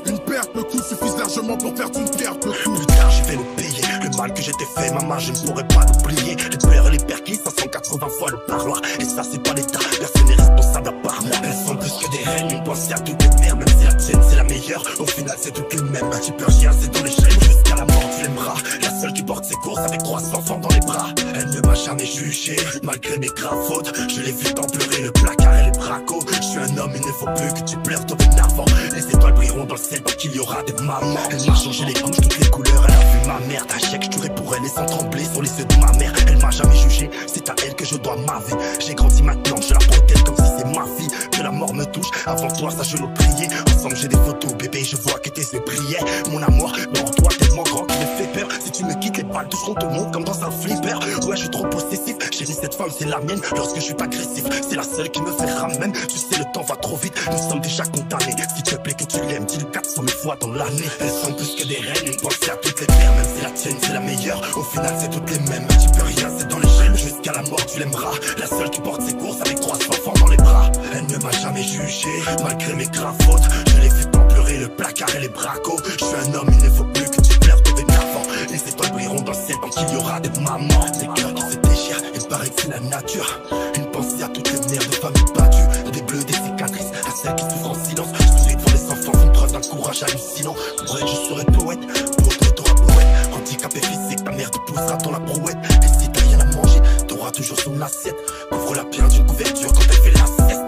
Une perte de coups suffit largement pour faire une perte de coups. Plus tard, je vais le payer. Le mal que j'ai fait, maman, je ne pourrais pas l'oublier. Les pères et les perquis, 580 fois le parloir. Et ça, c'est pas l'État, personne n'est responsable à part moi. Elles sont plus que des reines, une pensée à toutes les mères. Même si la tienne, c'est la meilleure, au final, c'est toutes les mêmes. Tu peux rien, c'est dans les chaînes, jusqu'à la mort, tu l'aimeras. La seule qui porte ses courses avec 3 enfants dans les bras. Elle ne m'a jamais jugé, malgré mes graves fautes. Je l'ai vu tant pleurer, le placard et les bracos. Je suis un homme, il ne faut plus que tu pleures, toi énervant. Les étoiles brilleront dans le ciel, tant qu'il y aura des mamans. Elle m'a changé les couches, toutes les couleurs, elle a vu ma mère. À chèque, je tuerai pour elle et sans trembler sur les yeux de ma mère. Elle m'a jamais jugé, c'est à elle que je dois ma vie. J'ai grandi maintenant, je la protège comme si c'est ma fille. Que la mort me touche, avant toi, ça je l'ai prié. Ensemble j'ai des photos, bébé, je vois que tes yeux brillaient. Mon amour, non, toi tellement grand qu'il me fait peur. Si tu me quittes, les balles toucheront tout le monde comme dans un flipper. Ouais, je suis trop possessif, j'ai dit cette femme c'est la mienne. Lorsque je suis pas agressif, c'est la seule qui me fait ramener. Tu sais, le temps va trop vite, nous sommes déjà condamnés. S'il te plaît que tu l'aimes, dis-le 400 000 fois dans l'année. Elles sont plus que des reines, une pensée à toutes les mères. Même si la tienne c'est la meilleure, au final c'est toutes les mêmes. Tu peux rien, c'est dans les chaînes, jusqu'à la mort tu l'aimeras. La seule qui porte ses courses avec 3 enfants dans les bras. Elle ne m'a jamais jugé, malgré mes graves fautes. Je l'ai vu tant pleurer, le placard et les bracos. Je suis un homme, il ne faut plus que tu pleures, tout énervant. Les étoiles brilleront dans le ciel tant qu'il y aura des mamans. Des cœurs qui se déchirent, il paraît que c'est la nature. Une pensée à toutes les mères de familles battues. Des bleus, des cicatrices, à celles qui souffrent en silence. Je souris devant les enfants, une preuve d'un courage hallucinant. Pour elle, je serai poète, pour toi, t'auras poète. Handicapé physique, ta mère te poussera dans la brouette. Et si t'as rien à manger, t'auras toujours son assiette. Couvre-la bien d'une couverture quand elle fait la sieste.